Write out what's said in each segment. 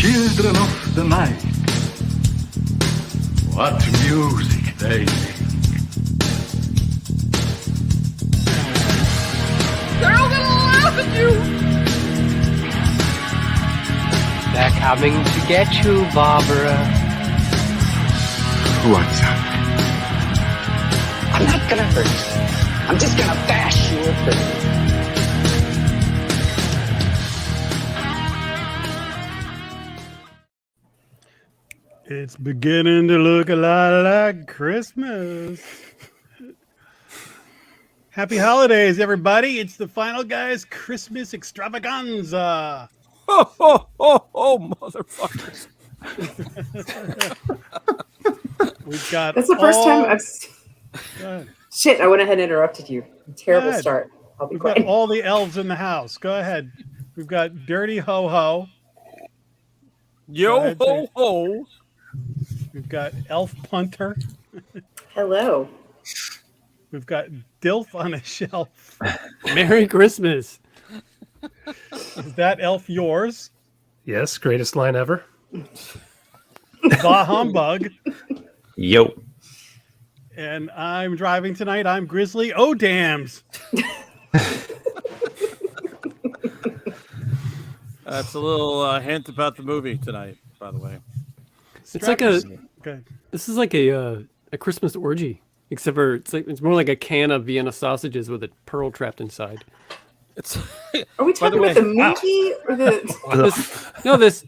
children of the night. What music they make. They're all gonna laugh at you! They're coming to get you, Barbara. What's up? I'm not gonna hurt you. I'm just gonna bash you a bit. It's beginning to look a lot like Christmas. Happy holidays, everybody. It's the Final Guys Christmas Extravaganza. Ho, ho, ho, ho, motherfuckers. We've got That's the first time I've... Go ahead. Shit, I went ahead and interrupted you. Terrible ahead. start. I'll be We've quiet. got all the elves in the house. Go ahead. We've got Dirty Ho Ho. Yo ahead, ho ho. We've got Elf Punter. Hello. We've got Dilf on a Shelf. Merry Christmas. Is that elf yours? Yes, greatest line ever. Bah Humbug. Yo. And I'm driving tonight. I'm Grizzly O'Dams. That's a little hint about the movie tonight, by the way. It's like a. Okay. This is like a Christmas orgy, except for it's more like a can of Vienna sausages with a pearl trapped inside. It's Are we talking about the movie or the...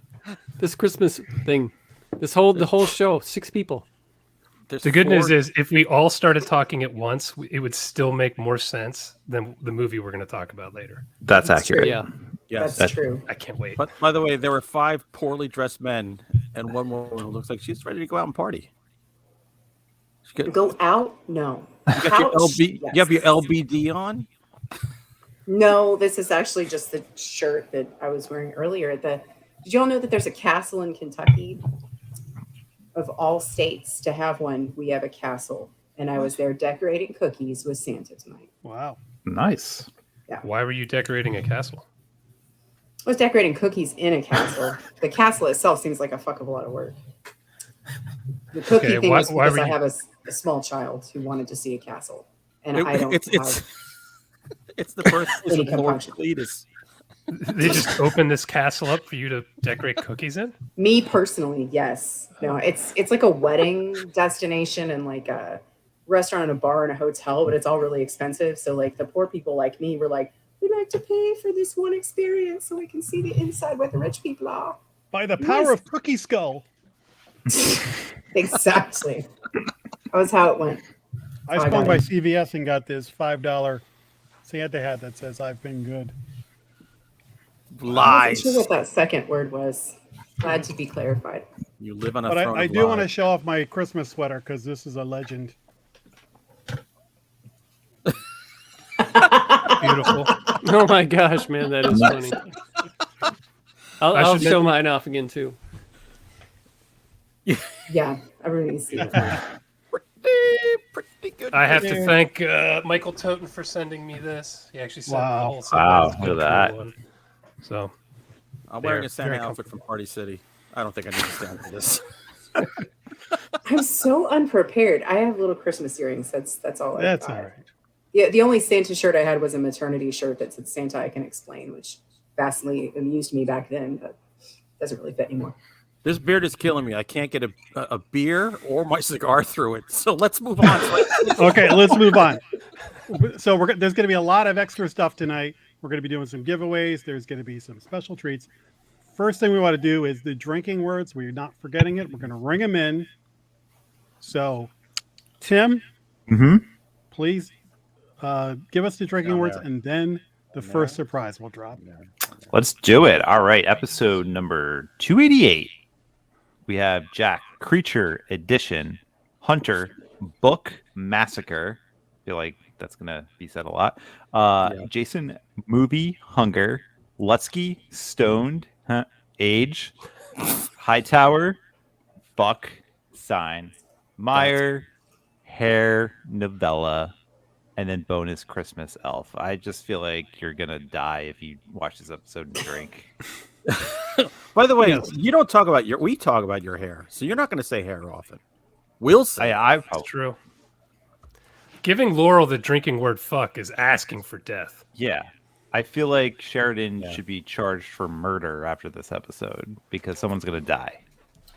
This Christmas thing, the whole show, 6 people. The good news is, if we all started talking at once, it would still make more sense than the movie we're going to talk about later. That's accurate. True. Yeah. Yes. That's true. I can't wait. But by the way, there were 5 poorly dressed men and one woman who looks like she's ready to go out and party. Go out? No. You got your Couch? LB, Yes. you have your LBD on? No, this is actually just the shirt that I was wearing earlier. Did you all know that there's a castle in Kentucky? Of all states to have one, we have a castle. And I was there decorating cookies with Santa tonight. Wow. Nice. Yeah. Why were you decorating a castle? I was decorating cookies in a castle. The castle itself seems like a fuck of a lot of work. The cookie Okay, thing was why because were I you- have a small child who wanted to see a castle. And I don't It's the birthplace Any of Lord compunction. Cletus. They just opened this castle up for you to decorate cookies in? Me personally, yes. No, it's like a wedding destination and like a restaurant and a bar and a hotel, but it's all really expensive. So like the poor people like me were like, we'd like to pay for this one experience so we can see the inside where the rich people are. By the power of Cookie Skull. Exactly. That was how it went. I I swung got by it. CVS and got this $5 Santa hat that says I've been good. I Lies. wasn't sure what that second word was. Glad to be clarified. You live on a But throne I of do want to lies. show off my Christmas sweater because this is a legend. Beautiful. Oh my gosh, man, that is Nice. funny. I'll should show mine off again too. Yeah, everyone needs to see it. Pretty good. I have to thank Michael Toten for sending me this. He actually sent Wow. the whole set. Wow, It's look at a that. cool one. So, I'm wearing They're a Santa very outfit from Party City. I don't think I need to stand for this. I'm so unprepared. I have little Christmas earrings. That's all. That's I've all got. right. Yeah, the only Santa shirt I had was a maternity shirt that said Santa I Can Explain, which vastly amused me back then, but doesn't really fit anymore. This beard is killing me. I can't get a beer or my cigar through it. So let's move on. Okay, let's move on. So there's going to be a lot of extra stuff tonight. We're going to be doing some giveaways. There's going to be some special treats. First thing we want to do is the drinking words. We're not forgetting it. We're going to ring them in. So, Tim, please give us the drinking words, and then the first surprise will drop. Let's do it. All right. Episode number 288. We have Jack, Creature Edition, Hunter, Book, Massacre. I feel like that's going to be said a lot. Jason, Movie, Hunger, Lutsky, Stoned, Age, Hightower, Buck, Sign, Meyer, Hair, Novella, and then bonus Christmas Elf. I just feel like you're going to die if you watch this episode and drink. By the way, Yes. you don't talk about we talk about your hair, so you're not going to say hair often. We'll say. I That's true. Giving Laurel the drinking word "fuck" is asking for death. Yeah. I feel like Sheridan should be charged for murder after this episode because someone's going to die.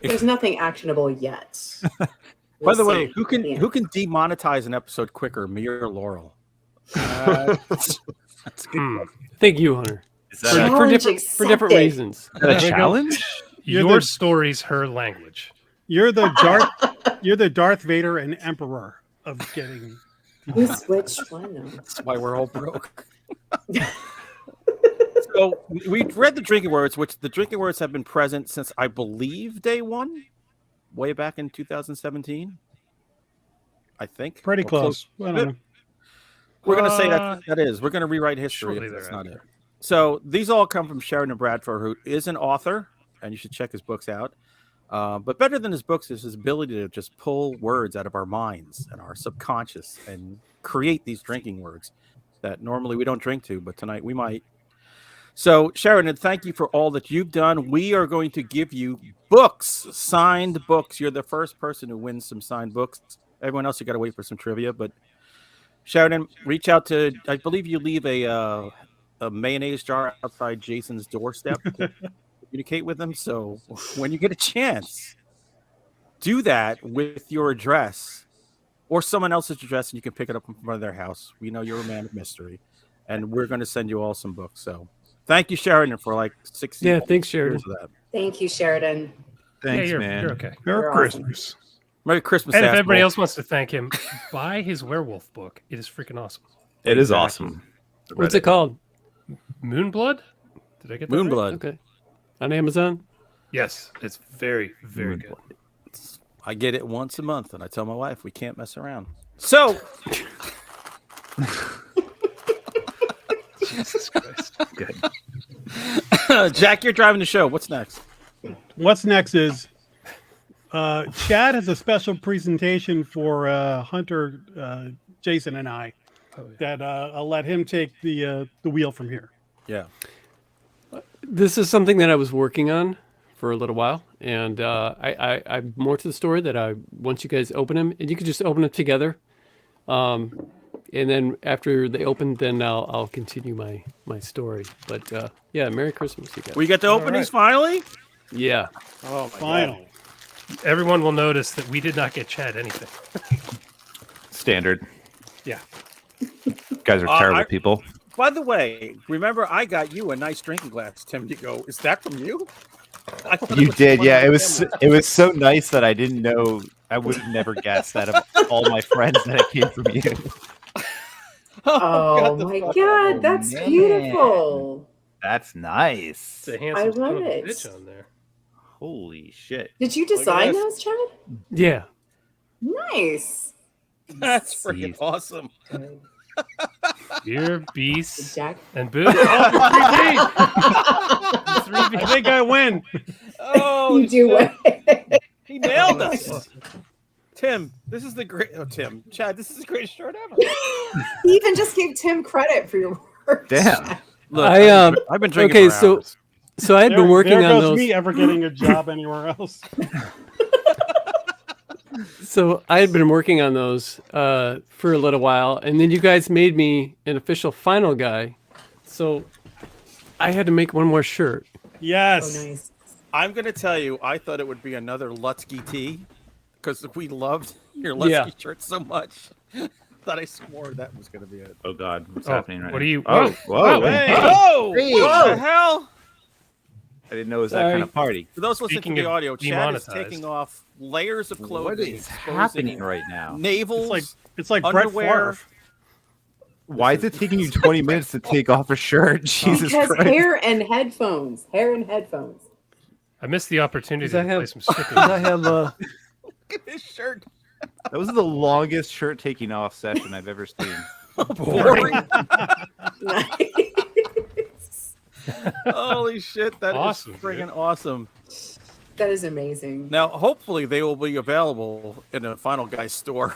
There's nothing actionable yet. By the We'll way, see. who can Yeah. demonetize an episode quicker, me or Laurel? That's good. Thank you, Hunter. Is For, that, Challenge for different accepted. reasons. a challenge? Your story's her language. You're the Darth Vader and Emperor of getting. Who's which one? That's why we're all broke. So we've read the drinking words, which the drinking words have been present since I believe day one, way back in 2017. I think Pretty Or close. I don't know. We're going to say that is. We're going to rewrite history Shortly if that's not it. thereafter. So these all come from Sheridan Bradford, who is an author, and you should check his books out. But better than his books is his ability to just pull words out of our minds and our subconscious and create these drinking words that normally we don't drink to, but tonight we might. So, Sheridan, thank you for all that you've done. We are going to give you books, signed books. You're the first person who wins some signed books. Everyone else, you got to wait for some trivia. But Sheridan, reach out to. I believe you leave a mayonnaise jar outside Jason's doorstep to communicate with him. So, when you get a chance, do that with your address or someone else's address, and you can pick it up from front of their house. We know you're a man of mystery, and we're going to send you all some books. So. Thank you, Sheridan, for like 60 Yeah, thanks, Sheridan. years of that. Thank you, Sheridan. Thanks, you're, man. You're okay. Merry You're Christmas. Merry Christmas. And if asshole. everybody else wants to thank him, buy his werewolf book. It is freaking awesome. It is awesome. What's it called? Moonblood? Did I get that right? Moonblood. Okay. On Amazon? Yes, it's very, very good. I get it once a month, and I tell my wife we can't mess around. So, Jesus Christ. Good. Jack, you're driving the show. What's next? What's next is Chad has a special presentation for Hunter, Jason, and I. That I'll let him take the wheel from here. Yeah. This is something that I was working on for a little while, and I'm more to the story that once you guys open them, and you can just open them together, and then after they open, then I'll continue my story. But yeah, Merry Christmas, you guys. We get to open these finally? Yeah. Oh, my Final. Everyone will notice that we did not get Chad anything. Standard. Yeah. You guys are terrible people. By the way, remember I got you a nice drinking glass, Tim. You go, is that from you? I thought it You was did, one yeah. of It the was family. it was so nice that I didn't know. I would have never guessed that of all my friends that it came from you. Oh my God, that's man. beautiful. That's nice. It's a handsome I love son of a it. bitch on there. Holy shit. Did you Look at design this. those, Chad? Yeah. Nice. That's freaking Jeez. awesome. Dear Beast Jack. and Boo. Oh, 3B. I think I win. Oh, You do it. he nailed us. Tim, this is the great. Oh, Tim, Chad, this is the greatest shirt ever. He even just gave Tim credit for your work. Damn. Look, I've been drinking. Okay, for so hours. so I had been working there on goes those. me ever getting a job anywhere else. So I had been working on those for a little while, and then you guys made me an official final guy. So I had to make one more shirt. Yes. Oh, nice. I'm going to tell you, I thought it would be another Lutsky tee because we loved your Lutsky Yeah. shirt so much that I swore that was going to be it. Oh God, what's Oh, happening right what now? are you? Oh, whoa! Hey, Oh, whoa! hey. What the hell? I didn't know it was that Sorry. kind of party. For those listening Speaking to the of audio, Chad is demonetized. taking off layers of clothing. What is exposing happening right now? Navels. It's like Brett Underwear. Favre. Why is it taking you 20 minutes to take off a shirt? Jesus Because Christ! hair and headphones. Hair and headphones. I missed the opportunity Does to that play have- some stickers. I have Look at this shirt. That was the longest shirt taking off session I've ever seen. Boring. Nice. Holy shit, that is Awesome, friggin' awesome. That is amazing. Now, hopefully, they will be available in a Final Guy store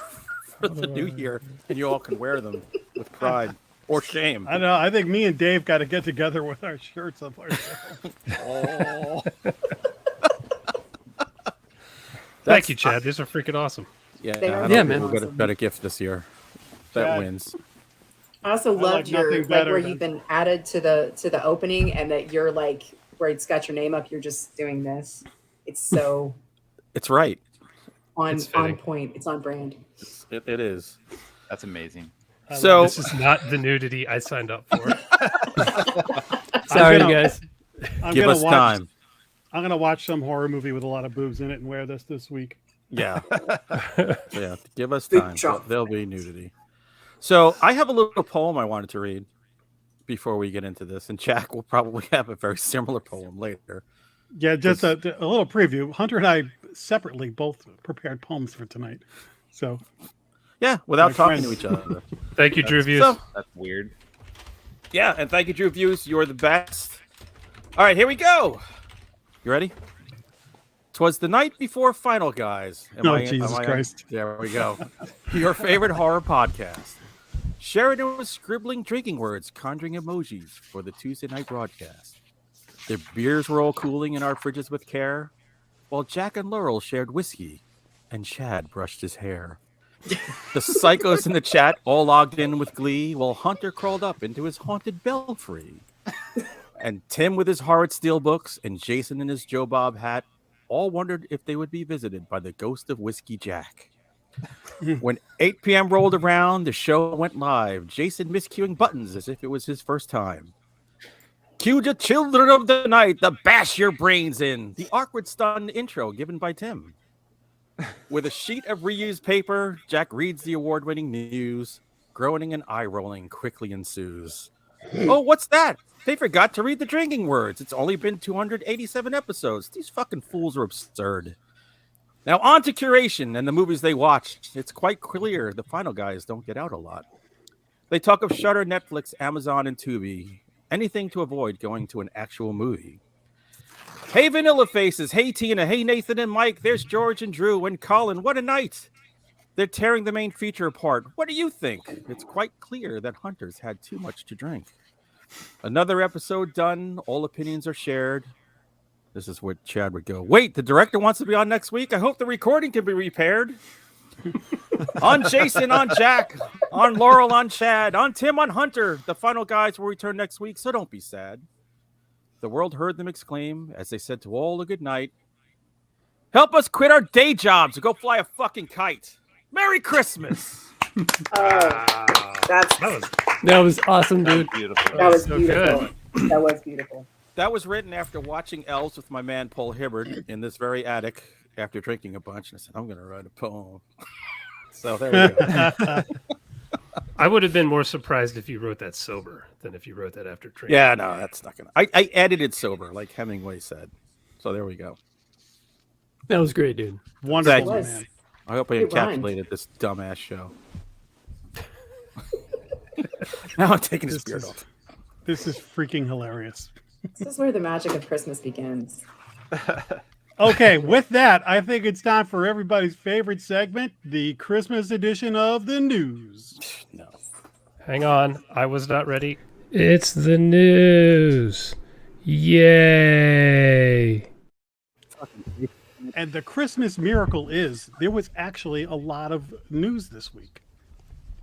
for the new year, and you all can wear them with pride. or shame. I don't know. I think me and Dave got to get together with our shirts up ourselves. Oh. Thank you, Chad. These are freaking awesome. Yeah, They are I don't Yeah, think man. we'll get a better gift this year. That Chad. wins. I also like loved your nothing like better where than- you've been added to the opening, and that you're like where it's got your name up. You're just doing this. It's so It's right. on It's fitting. point. It's on brand. It is. That's amazing. So This is not the nudity I signed up for. Sorry, gonna- guys. I'm give gonna us watch, time. I'm gonna watch some horror movie with a lot of boobs in it and wear this week. Yeah. Yeah. Give us Big time. chunk. There'll be nudity. So I have a little poem I wanted to read before we get into this, and Jack will probably have a very similar poem later. Yeah, just a little preview. Hunter and I separately both prepared poems for tonight. So Yeah, without My talking friend. to each other. Thank you, Drew Views. So, That's weird. yeah, and thank you, Drew Views. You're the best. All right, here we go. You ready? 'Twas the night before Final Guys. Jesus Christ. There we go. Your favorite horror podcast. Sheridan was scribbling drinking words, conjuring emojis for the Tuesday night broadcast. Their beers were all cooling in our fridges with care, while Jack and Laurel shared whiskey, and Chad brushed his hair. The psychos in the chat all logged in with glee, while Hunter crawled up into his haunted belfry. And Tim with his horrid steel books, and Jason in his Joe Bob hat, all wondered if they would be visited by the ghost of Whiskey Jack. When 8 p.m. rolled around, the show went live. Jason miscuing buttons as if it was his first time. Cue the children of the night, the bash your brains in. The awkward stunned intro given by Tim. With a sheet of reused paper, Jack reads the award-winning news. Groaning and eye-rolling quickly ensues. Oh, what's that? They forgot to read the drinking words. It's only been 287 episodes. These fucking fools are absurd. Now on to curation and the movies they watched. It's quite clear the Final Guys don't get out a lot. They talk of Shudder, Netflix, Amazon, and Tubi. Anything to avoid going to an actual movie. Hey Vanilla Faces, hey Tina, hey Nathan and Mike. There's George and Drew and Colin. What a night. They're tearing the main feature apart. What do you think? It's quite clear that Hunter's had too much to drink. Another episode done. All opinions are shared. This is where Chad would go. Wait, the director wants to be on next week. I hope the recording can be repaired. On Jason, on Jack, on Laurel, on Chad, on Tim, on Hunter. The Final Guys will return next week, so don't be sad. The world heard them exclaim as they said to all a good night. Help us quit our day jobs and go fly a fucking kite. Merry Christmas. That's That was awesome, dude. Beautiful. that was So beautiful. That was beautiful. That was written after watching Elves with my man Paul Hibbard in this very attic after drinking a bunch. And I said, I'm going to write a poem. So there we go. I would have been more surprised if you wrote that sober than if you wrote that after drinking. Yeah, no, that's not going to. I edited sober, like Hemingway said. So there we go. That was great, dude. Wonderful, Thank you. man. I hope I It rhymed. encapsulated this dumbass show. Now I'm taking his beard off. This is freaking hilarious. This is where the magic of Christmas begins. Okay, with that, I think it's time for everybody's favorite segment, the Christmas edition of the news. No. Hang on. I was not ready. It's the news. Yay. And the Christmas miracle is there was actually a lot of news this week.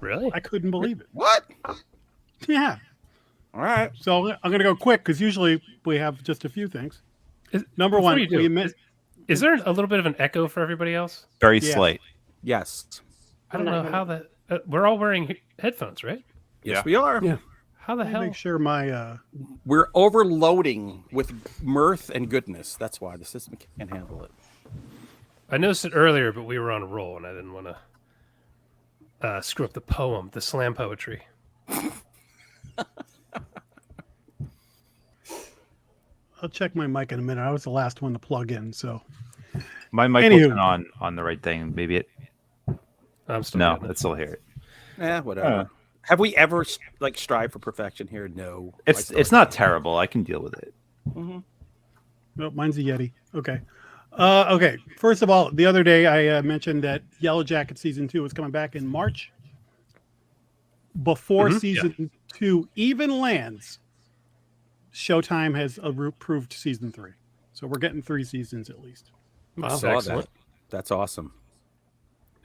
Really? I couldn't believe it. What? Yeah. All right. So I'm going to go quick because usually we have just a few things. Number Before one, you do, we met. Is there a little bit of an echo for everybody else? Very Yeah. slight. Yes. I don't know how that. We're all wearing headphones, right? Yes, Yeah. we are. Yeah. How the Let me hell? make sure my We're overloading with mirth and goodness. That's why the system can't handle it. I noticed it earlier, but we were on a roll, and I didn't want to screw up the poem, the slam poetry. I'll check my mic in a minute. I was the last one to plug in, so My mic Anywho. wasn't on the right thing. Maybe it. I'm still No, getting it. it's still here. Whatever. Have we ever like strive for perfection here? No. It's not terrible. I can deal with it. nope, mine's a Yeti. Okay. Okay. First of all, the other day I mentioned that Yellow Jacket season 2 was coming back in March. Before 2 even lands, Showtime has approved season 3. So we're getting 3 seasons at least. I saw Excellent. that. That's awesome.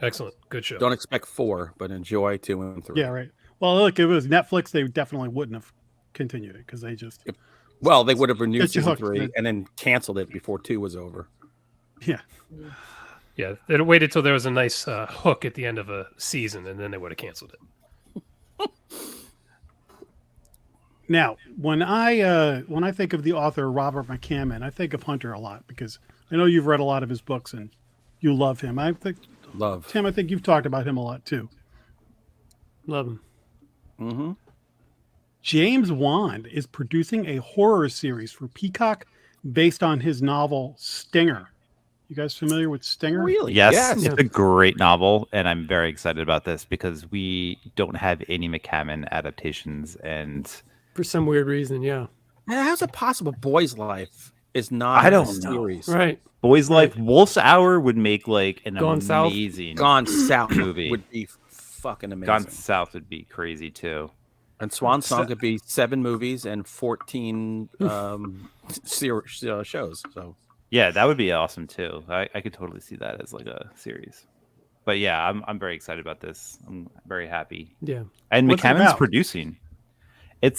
Excellent. Good show. Don't expect 4, but enjoy 2 and 3. Yeah, right. Well, look, if it was Netflix, they definitely wouldn't have continued it because they just Well, they would have renewed Get you season hooked, 3 man. and then canceled it before 2 was over. yeah. Yeah, they'd have waited till there was a nice hook at the end of a season, and then they would have canceled it. Now, when I think of the author Robert McCammon, I think of Hunter a lot because I know you've read a lot of his books and you love him. I think Love. Tim, I think you've talked about him a lot too. Love him. Mm-hmm. James Wan is producing a horror series for Peacock based on his novel Stinger. You guys familiar with Stinger? Really? Yes, Yeah. it's a great novel, and I'm very excited about this because we don't have any McCammon adaptations, and For some weird reason, yeah. Man, how's it possible Boy's Life is not I don't a know. series? Right. Boys Life, Wolf's Hour would make like an Gone South? amazing Gone South movie. would be fucking amazing. Gone South would be crazy too. And Swan Song could be 7 movies and 14 shows. So Yeah, that would be awesome too. I could totally see that as like a series. But yeah, I'm very excited about this. I'm very happy. Yeah. And What's it McCammon's about? producing. It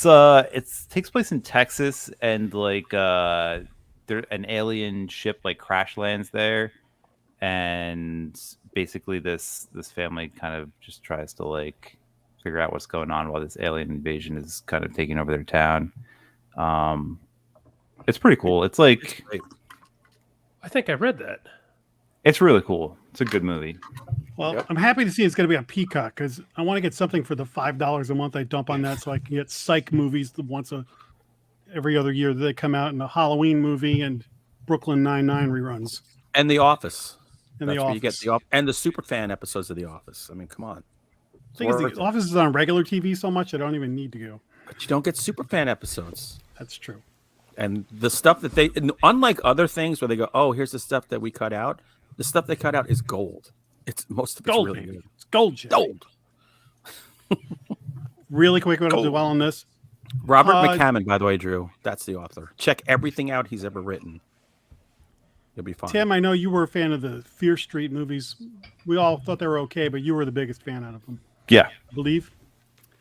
takes place in Texas, and like an alien ship like crash lands there, and basically this family kind of just tries to like figure out what's going on while this alien invasion is kind of taking over their town. It's pretty cool. It's like great. I think I read that. it's really cool. It's a good movie. Well, Yep. I'm happy to see it's going to be on Peacock because I want to get something for the $5 a month I dump on that so I can get psych movies every other year that they come out, and a Halloween movie and Brooklyn Nine-Nine reruns. and The Office. And The That's where you get Office. and the super fan episodes of The Office. I mean, come on. The thing is, Worth The it. Office is on regular TV so much I don't even need to go. But you don't get super fan episodes. That's true. And the stuff that unlike other things where they go, oh, here's the stuff that we cut out. The stuff they cut out is gold. It's most of it's Gold, really baby. good. It's gold, Jay. Gold. Really quick, what I'll do Gold. while on this. Robert Uh, McCammon, by the way, Drew. That's the author. Check everything out he's ever written. You'll be fine. Tim, I know you were a fan of the Fear Street movies. We all thought they were okay, but you were the biggest fan out of them, Yeah. I believe.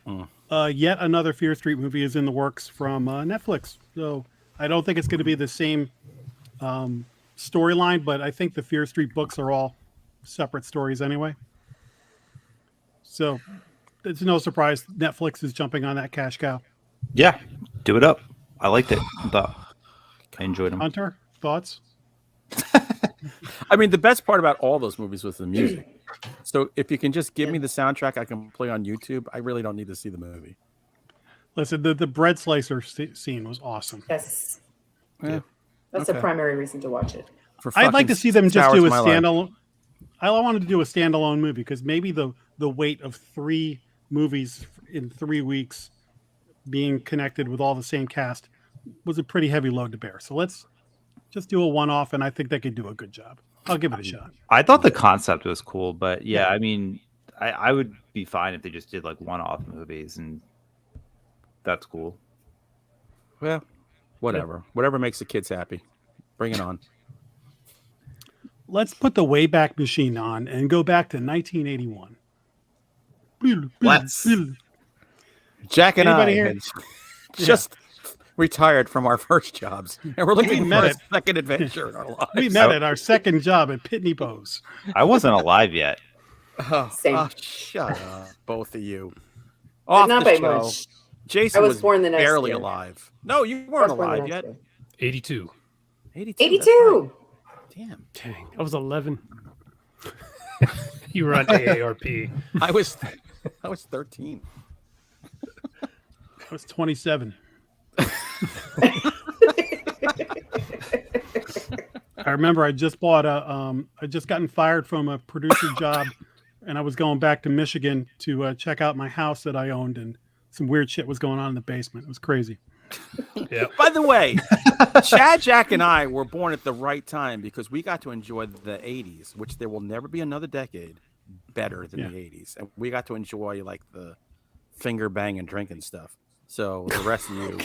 Yet another Fear Street movie is in the works from Netflix. So I don't think it's going to be the same storyline, but I think the Fear Street books are all separate stories anyway. So it's no surprise Netflix is jumping on that cash cow. Yeah. Do it up. I liked it. I enjoyed them. Hunter, thoughts? I mean, the best part about all those movies was the music. So if you can just give me the soundtrack I can play on YouTube, I really don't need to see the movie. Listen, the bread slicer scene was awesome. Yes. Yeah. That's Okay. the primary reason to watch it. For I'd like fucking to see them 6 just hours do a of my life. standalone. I wanted to do a standalone movie because maybe the weight of 3 movies in 3 weeks being connected with all the same cast was a pretty heavy load to bear. So let's just do a one-off, and I think they could do a good job. I'll give it a shot. I thought the concept was cool, but yeah, I mean, I would be fine if they just did like one-off movies, and that's cool. Well, whatever. Whatever makes the kids happy. Bring it on. Let's put the Wayback Machine on and go back to 1981. Let's. Jack and Anybody I here? had just retired from our first jobs, and we're looking met for a it. second adventure in our lives. We met at our second job at Pitney Bowes. I wasn't alive yet. Same. Shut up, both of you. But Off not the by show. much. Jason I was born the next barely year. alive. No, you I weren't was born the alive next yet. year. 82. 82. 82. Damn. Dang. I was 11. You were on AARP. I was 13. I was 27. I remember I just bought I just gotten fired from a producer job, and I was going back to Michigan to check out my house that I owned, and some weird shit was going on in the basement. It was crazy. Yeah. By the way, Chad, Jack, and I were born at the right time because we got to enjoy the 80s, which there will never be another decade better than Yeah. the 80s. And we got to enjoy like the finger bang and drinking stuff. So the rest of you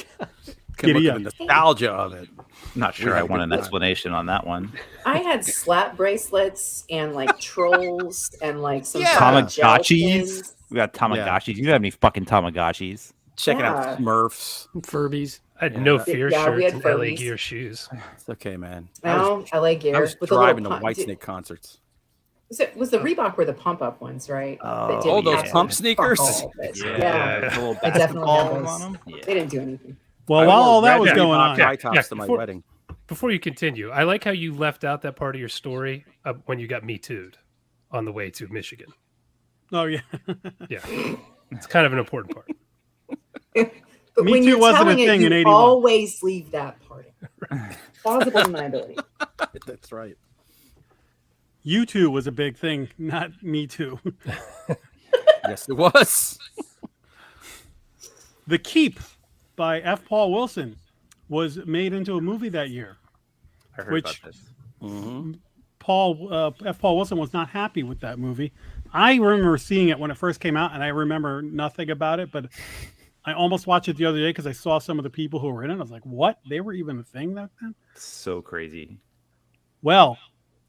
can Giddy look at the nostalgia of it. Not sure I want an explanation on that one. I had slap bracelets and like trolls and like some Yeah. sort of gel Tamagotchis. pins. We got Tamagotchis. You don't have any fucking Tamagotchis. Checking Yeah. out Smurfs. Furbies. I had no Yeah. fear Yeah, we shirts had and LA Furbies. Gear shoes. It's okay, man. No, LA Gear. I was with the driving to little pump- Whitesnake concerts. Was the Reebok were the pump up ones, right? Oh, That didn't Oh, those have pump fuck sneakers? all, but Yeah. yeah. The little I definitely had basketball those. on them. Yeah. They didn't do anything. Well, I while wore all that red was going Reebok on, high tops Yeah, to my before- wedding. Before you continue, I like how you left out that part of your story when you got Me Too'd on the way to Michigan. oh yeah, Yeah, it's kind of an important part. But Me when Too you're wasn't a telling it, thing in you 81. always leave that part in. Plausible deniability. That's right. You Too was a big thing, not Me Too. Yes, it was. The Keep by F. Paul Wilson was made into a movie that year. I heard Which- about this. Mm-hmm. F. Paul Wilson was not happy with that movie. I remember seeing it when it first came out, and I remember nothing about it, but I almost watched it the other day because I saw some of the people who were in it. I was like, what? They were even a thing back then? So crazy. Well,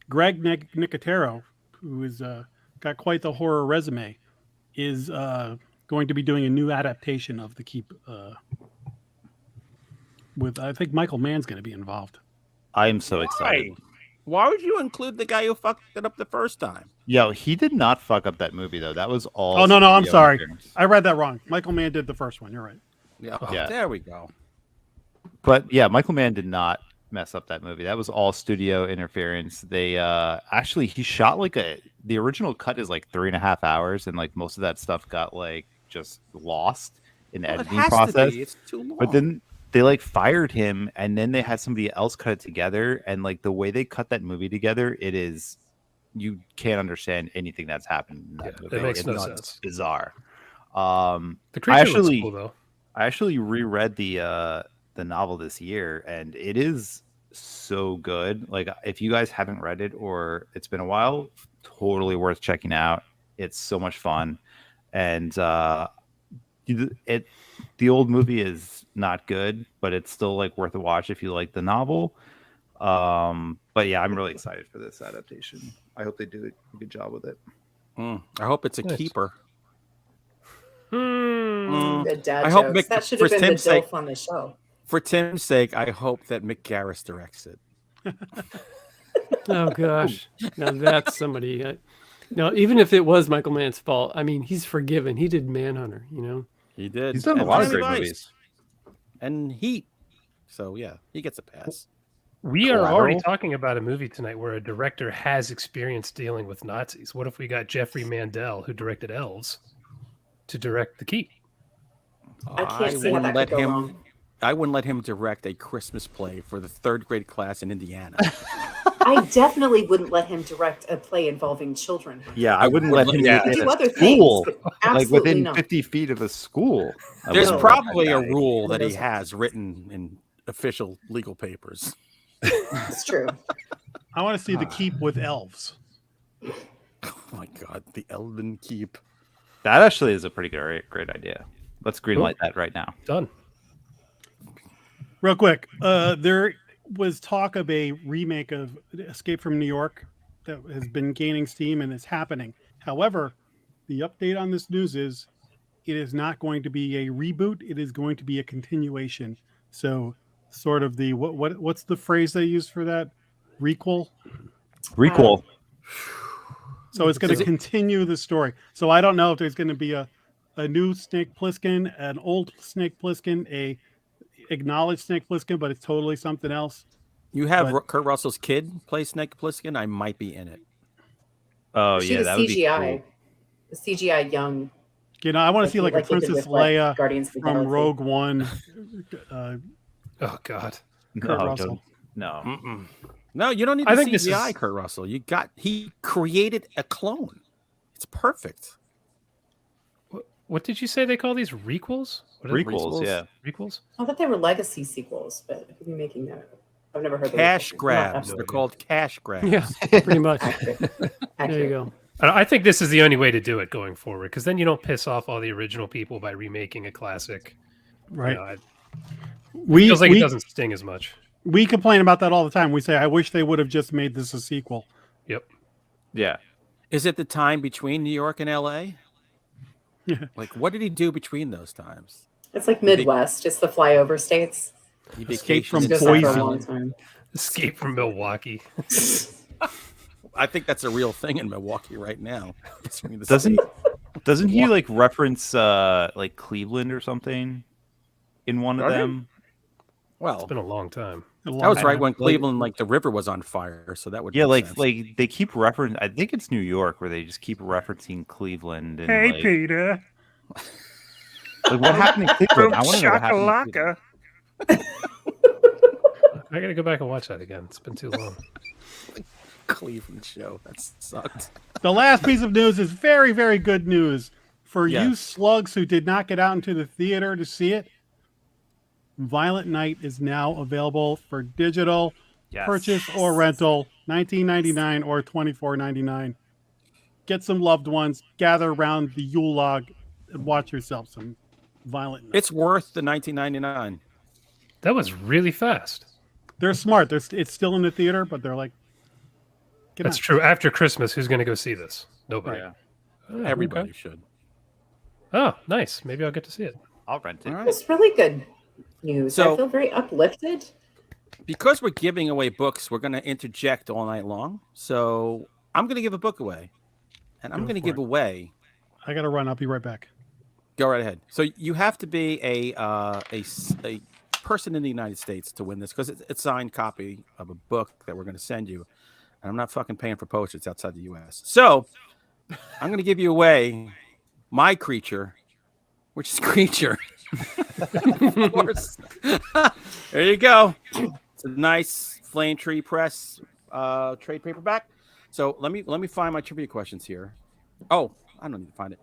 Greg Nicotero, who is got quite the horror resume, is going to be doing a new adaptation of The Keep with, I think Michael Mann's going to be involved. I am so excited. Why would you include the guy who fucked it up the first time? Yo, he did not fuck up that movie though. That was all. Oh, no, I'm studio sorry. interference. I read that wrong. Michael Mann did the first one. You're right. Yeah. Yeah. There we go. But yeah, Michael Mann did not mess up that movie. That was all studio interference. They actually he shot like the original cut is like 3.5 hours, and like most of that stuff got like just lost in the Well, it editing has process. to be. It's too long. But then they like fired him, and then they had somebody else cut it together. And like the way they cut that movie together, it is you can't understand anything that's happened in that movie. It makes It's no nuts. sense. Bizarre. The creature actually- looks cool though. I actually reread the novel this year, and it is so good. Like if you guys haven't read it or it's been a while, totally worth checking out. It's so much fun, and the old movie is not good, but it's still like worth a watch if you like the novel. But yeah, I'm really excited for this adaptation. I hope they do a good job with it. I hope it's a Nice. keeper. Good dad I hope jokes. Mick- That should for have been the Tim's sake- DILF on the show. For Tim's sake, I hope that Mick Garris directs it. Oh gosh, now that's somebody. No, even if it was Michael Mann's fault, I mean, he's forgiven. He did Manhunter, you know. He did. He's done a And lot of Miami great Vice. movies. And Heat. So yeah, he gets a pass. We are already Collateral? talking about a movie tonight where a director has experience dealing with Nazis. What if we got Jeffrey Mandel, who directed Elves, to direct The Keep? I can't see how that could go wrong. I wouldn't let him direct a Christmas play for the 3rd grade class in Indiana. I definitely wouldn't let him direct a play involving children. Yeah, I wouldn't let him Yeah. do it Do in other a school, things, but like absolutely within not. 50 feet of a school. I There's wouldn't let probably that a guy. rule that he Those- has written in official legal papers. It's true. I want to see The Keep with elves. Oh my God, the Elven Keep. That actually is a pretty great idea. Let's greenlight that right now. Done. Real quick, there was talk of a remake of Escape from New York that has been gaining steam and is happening. However, the update on this news is it is not going to be a reboot. It is going to be a continuation. So, sort of the what's the phrase they use for that? Requel. Requel. So it's going to continue the story. So I don't know if there's going to be a new Snake Plissken, an old Snake Plissken, a acknowledged Snake Plissken, but it's totally something else. You have But- Kurt Russell's kid play Snake Plissken. I might be in it. Oh She yeah, was that would be CGI. cool. The CGI young. You know, I want to see like a they did Princess with, like, Leia Guardians of the from Galaxy. Rogue One. Oh God. Kurt No, Russell. don't- no. No, you don't need I the think this CGI is- Kurt Russell. He created a clone. It's perfect. What did you say they call these requels? What are they? Requels, yeah. Requels? I thought they were legacy sequels, but I could be making that. I've never heard. Cash of grabs. They're called cash grabs. Yeah, pretty much. Accurate. There you go. I think this is the only way to do it going forward, because then you don't piss off all the original people by remaking a classic. Right. You know, it We feels like it we, doesn't sting as much. we complain about that all the time. We say, I wish they would have just made this a sequel. Yep. Yeah. Is it the time between New York and L.A.? Yeah. Like, what did he do between those times? It's like Midwest. It's the flyover states. He Escape vacationed from in Goes Staten on for a Boise. long Island. time. Escape from Milwaukee. I think that's a real thing in Milwaukee right now. Between the Doesn't states. doesn't he like reference like Cleveland or something in one of Does he? them? Well, It's been a long time. A long that was right time. when Cleveland, like the river was on fire, so that would Yeah, make like sense. they keep reference. I think it's New York where they just keep referencing Cleveland. And, Hey, like, Peter. like what happened in Cleveland? I want to know what happened. In Cleveland. I gotta go back and watch that again. It's been too long. Cleveland show that sucked. The last piece of news is very, very good news for you Yes. slugs who did not get out into the theater to see it. Violent Night is now available for digital Yes. purchase or rental, $19.99 or $24.99. Get some loved ones, gather around the Yule log, and watch yourself some Violent Night. It's worth the $19.99. That was really fast. They're smart. It's still in the theater, but they're like, get That's on. true. After Christmas, who's going to go see this? Nobody. Yeah. Oh, Everybody okay. should. Oh, nice. Maybe I'll get to see it. I'll rent it. All right. It's really good news. So- I feel very uplifted. Because we're giving away books, we're going to interject all night long. So I'm going to give a book away, and I'm Go going to for give it. away. I got to run. I'll be right back. Go right ahead. So you have to be a person in the United States to win this because it's a signed copy of a book that we're going to send you, and I'm not fucking paying for postage outside the U.S. So I'm going to give you away my creature, which is Creature. Of course. There you go. It's a nice Flame Tree Press trade paperback. So let me find my trivia questions here. Oh, I don't need to find it.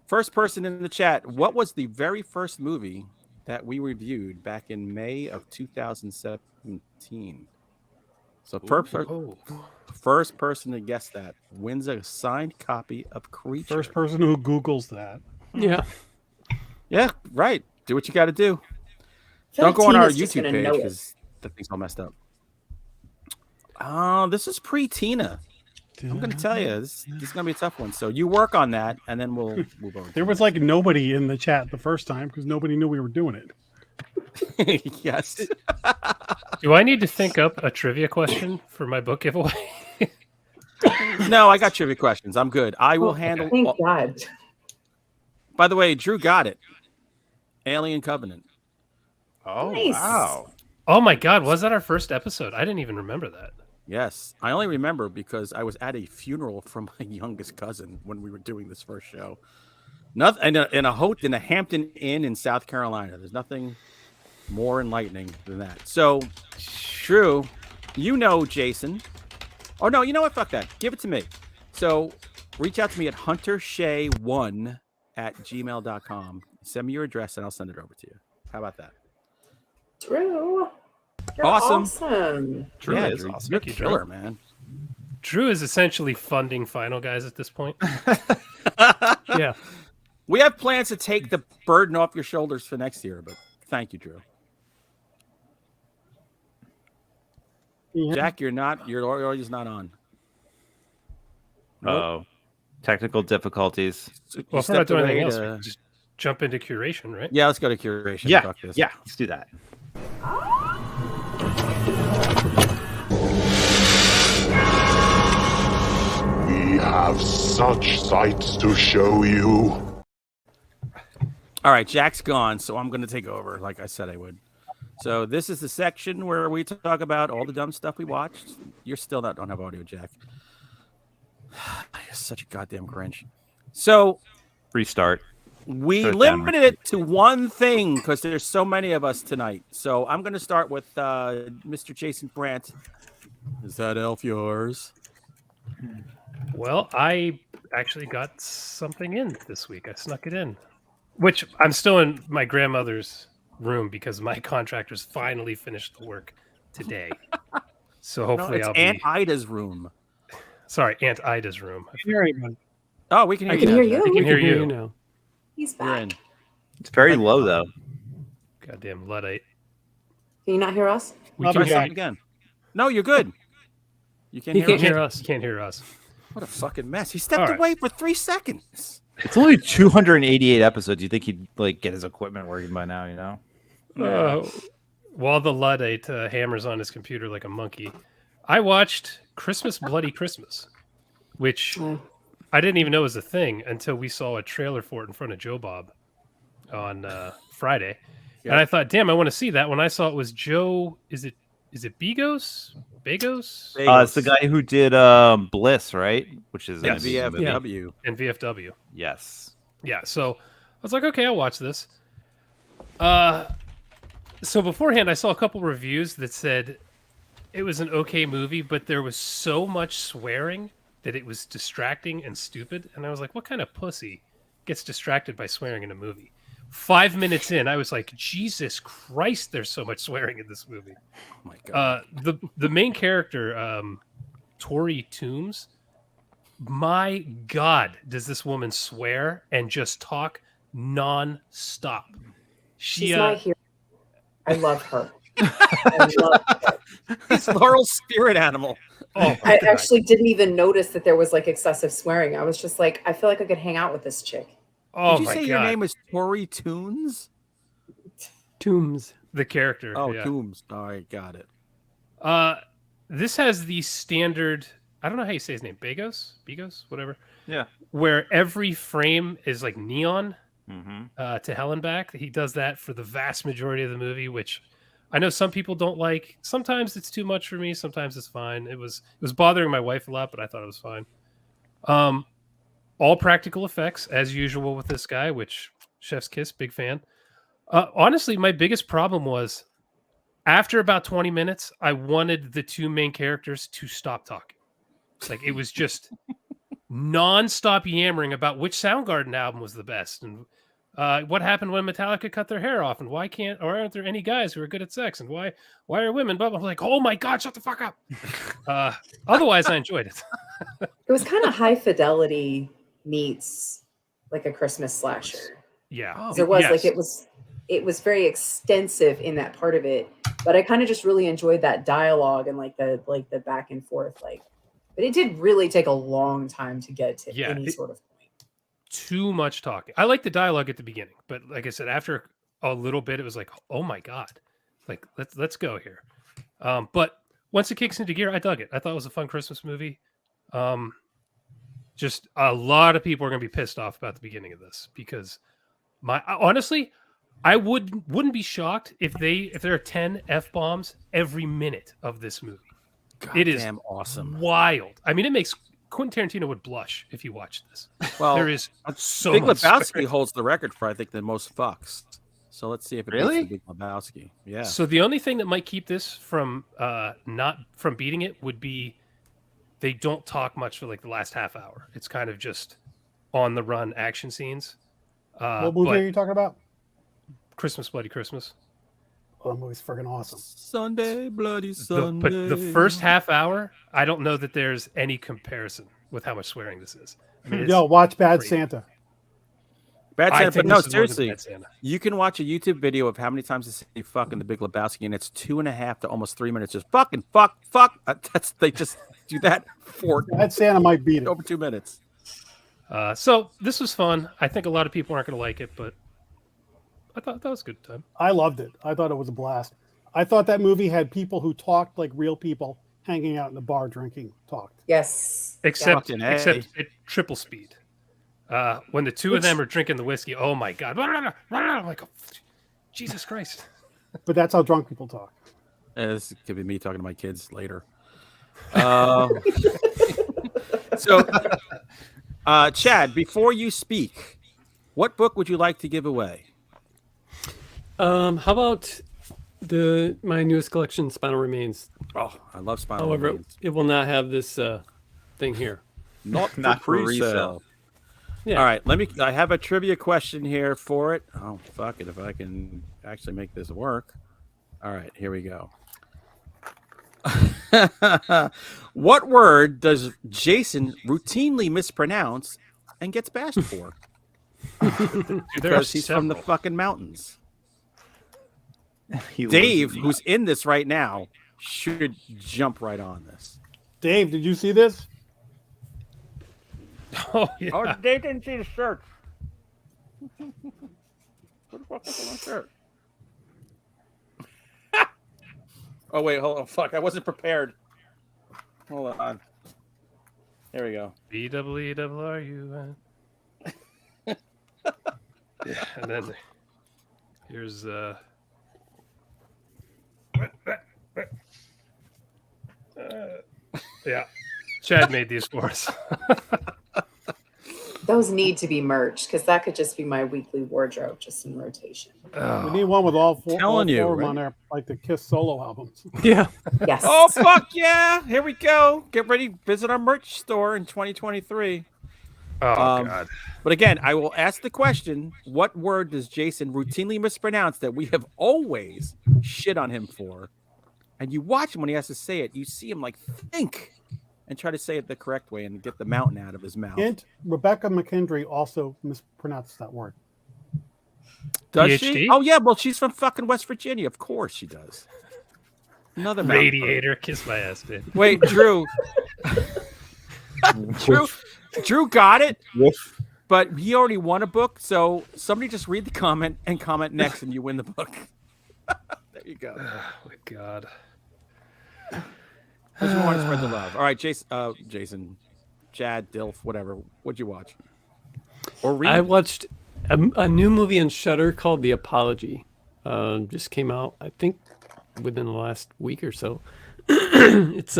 First person in the chat, what was the very first movie that we reviewed back in May of 2017? So first person to guess that wins a signed copy of Creature. First person who Googles that. Yeah. Yeah, right. Do what you got to do. I feel Don't like go on our Tina's just YouTube gonna page know it. because the thing's all messed up. Oh, this is pre-Tina. I'm going to tell you, this is going to be a tough one. So you work on that, and then we'll move over. There was like nobody in the chat the first time because nobody knew we were doing it. Yes. Do I need to think up a trivia question for my book giveaway? No, I got trivia questions. I'm good. I will handle. Thank God. By the way, Drew got it. Alien Covenant. Oh Nice. wow! Oh my God, was that our first episode? I didn't even remember that. Yes, I only remember because I was at a funeral for my youngest cousin when we were doing this first show. Nothing in a Hampton Inn in South Carolina. There's nothing more enlightening than that. So, Drew, you know Jason. Oh no, you know what? Fuck that. Give it to me. So, reach out to me at huntershay1@gmail.com. Send me your address and I'll send it over to you. How about that? True. You're Awesome. awesome. Drew Yeah, is Drew, awesome. you're Thank you, Drew. killer, man. Drew is essentially funding Final Guys at this point. Yeah. We have plans to take the burden off your shoulders for next year, but thank you, Drew. Yeah. Jack, your audio's not on. Oh, technical difficulties. So you Well, if we're not stepped doing away anything else, we to- can just jump into curation, right? Yeah, let's go to curation. Yeah, Fuck this. yeah. Let's do that. We have such sights to show you. All right, Jack's gone, so I'm going to take over, like I said I would. So this is the section where we talk about all the dumb stuff we watched. You're still don't have audio, Jack. You're such a goddamn cringe. So Restart. we Shut it down, limited it to one thing because there's so many of us tonight. So I'm going to start with Mr. Jason Brandt. Is that elf yours? Well, I actually got something in this week. I snuck it in, which I'm still in my grandmother's room because my contractors finally finished the work today. So No, hopefully it's I'll Aunt be. Ida's room. Sorry, Aunt Ida's room. Can you hear anybody? Oh, we can hear I can you. hear now, you. Jack. We can hear you. now. He's You're back. in. It's very low though. Goddamn Luddite. Can you not hear us? We I'll can be Try hear something you. again. No, you're good. You can't He hear can't us? hear us. Can't hear us. What a fucking mess. He stepped All right. away for 3 seconds. It's only 288 episodes. You think he'd like get his equipment working by now? You know. While the Luddite hammers on his computer like a monkey, I watched Christmas Bloody Christmas, which I didn't even know was a thing until we saw a trailer for it in front of Joe Bob on Friday. Yep. And I thought, damn, I want to see that. When I saw it was Joe, is it Begos? Bagos? It's the guy who did Bliss, right? Which is Yeah, an amazing movie. VFW. And VFW. Yes. Yeah, so I was like, okay, I'll watch this. So beforehand, I saw a couple reviews that said it was an okay movie, but there was so much swearing that it was distracting and stupid. And I was like, what kind of pussy gets distracted by swearing in a movie? 5 minutes in, I was like, Jesus Christ, there's so much swearing in this movie. Oh my god. The main character, Tori Toombs, my God, does this woman swear and just talk non-stop. She's my hero. I love her. I love her. It's Laurel's spirit animal. Oh, I actually didn't even notice that there was like excessive swearing. I was just like, I feel like I could hang out with this chick. oh Did you my say God. your name is Tori Toons? Tombs. The character. Oh, yeah. Toombs. All right, got it. This has the standard, I don't know how you say his name, Begos, whatever, Yeah. where every frame is like neon Mm-hmm. to hell and back. He does that for the vast majority of the movie, which I know some people don't like. Sometimes it's too much for me. Sometimes it's fine. It was bothering my wife a lot, but I thought it was fine. All practical effects as usual with this guy, which chef's kiss, big fan. Honestly, my biggest problem was after about 20 minutes, I wanted the two main characters to stop talking. Like it was just non-stop yammering about which Soundgarden album was the best and what happened when Metallica cut their hair off and why aren't there any guys who are good at sex and why are women? But I'm like, oh my God, shut the fuck up. Otherwise, I enjoyed it. It was kind of high fidelity meets like a Christmas slasher. Yeah, There was yes. like it was very extensive in that part of it, but I kind of just really enjoyed that dialogue and like the back and forth. Like, but it did really take a long time to get to any sort of point. Too much talking. I like the dialogue at the beginning, but like I said, after a little bit, it was like, oh my God, like let's go here. But once it kicks into gear, I dug it. I thought it was a fun Christmas movie. Just a lot of people are going to be pissed off about the beginning of this because honestly, I wouldn't be shocked if there are 10 F-bombs every minute of this movie. God It is damn awesome. wild. I mean, it makes Quentin Tarantino would blush if you watched this. Well, There is so Big much Lebowski swearing. holds the record for I think the most fucks. So let's see if it Really? beats the Big Lebowski. Yeah. So the only thing that might keep this from not from beating it would be they don't talk much for like the last half hour. It's kind of just on the run action scenes. What movie but are you talking about? Christmas Bloody Christmas. Oh, that movie's freaking awesome. Sunday, bloody Sunday. But the first half hour, I don't know that there's any comparison with how much swearing this is. I mean, Yo, watch Bad great. Santa. Bad I Santa, think but no, this is more than seriously, Bad Santa. you can watch a YouTube video of how many times they say fuck in the Big Lebowski, and it's 2.5 to almost 3 minutes. Just fucking fuck. They just do that for Bad Santa might beat it. over 2 minutes. So this was fun. I think a lot of people aren't going to like it, but I thought that was a good time. I loved it. I thought it was a blast. I thought that movie had people who talked like real people hanging out in the bar drinking talked. Yes. Except Fucking A. at triple speed. When the two of them are drinking the whiskey, oh my God. I'm like, oh, Jesus Christ. But that's how drunk people talk. This could be me talking to my kids later. So, Chad, before you speak, what book would you like to give away? How about my newest collection, Spinal Remains? Oh, I love Spinal However, Remains. it will not have this thing here. Not Not for for resale. resale. Yeah. All right, I have a trivia question here for it. Oh, fuck it, if I can actually make this work. All right, here we go. What word does Jason routinely mispronounce and gets bashed for? Because he's from the fucking mountains. Dave, who's in this right now, should jump right on this. Dave, did you see this? Oh, yeah. Oh, Dave didn't see the shirt. What the fuck is on my shirt? Oh, wait, hold on. Fuck, I wasn't prepared. Hold on. There we go. BWRUN. Yeah, and then here's yeah. Chad made these for us. Those need to be merged because that could just be my weekly wardrobe, just in rotation. We need one with all four Telling you, of them right? on there, like the Kiss solo albums. Yeah. Yes. Oh, fuck yeah. Here we go. Get ready. Visit our merch store in 2023. Oh, God. But again, I will ask the question, what word does Jason routinely mispronounce that we have always shit on him for? And you watch him when he has to say it. You see him like think and try to say it the correct way and get the mountain out of his mouth. And Rebecca McKendry also mispronounced that word. Does PhD? she? Oh, yeah. Well, she's from fucking West Virginia. Of course she does. Another mountain Radiator, kiss my ass, man. bird. Wait, Drew. Drew got it, but he already won a book. So somebody just read the comment and comment next, and you win the book. There you go. Oh, my God. I just want to spread the love. All right, Jason, Chad, Dilf, whatever. What'd you watch? Or read? I watched a new movie on Shudder called The Apology. Just came out, I think, within the last week or so. It's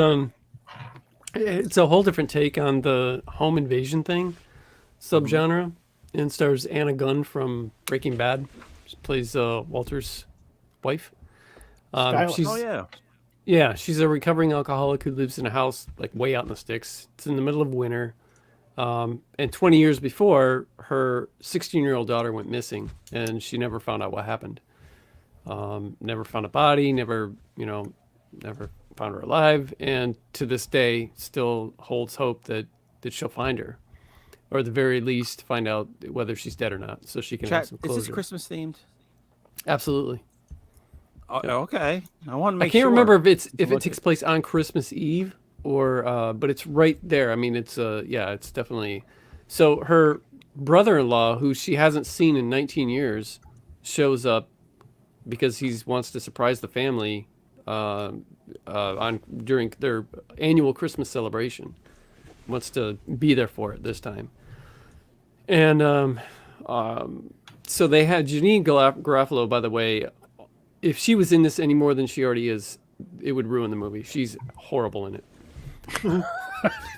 a whole different take on the home invasion thing, subgenre, and stars Anna Gunn from Breaking Bad. She plays Walter's wife. She's, Oh yeah. yeah, she's a recovering alcoholic who lives in a house like way out in the sticks. It's in the middle of winter. And 20 years before, her 16-year-old daughter went missing, and she never found out what happened. Never found a body, never found her alive, and to this day still holds hope that she'll find her, or at the very least find out whether she's dead or not, so she can have Chat, some is closure. this Christmas themed? Absolutely. Okay. I want to make I can't sure. remember if it look takes place on Christmas Eve or but it's right there. I mean, it's it's definitely. So her brother-in-law, who she hasn't seen in 19 years, shows up because he wants to surprise the family during their annual Christmas celebration. Wants to be there for it this time. And so they had Janine Garofalo, by the way. If she was in this any more than she already is, it would ruin the movie. She's horrible in it.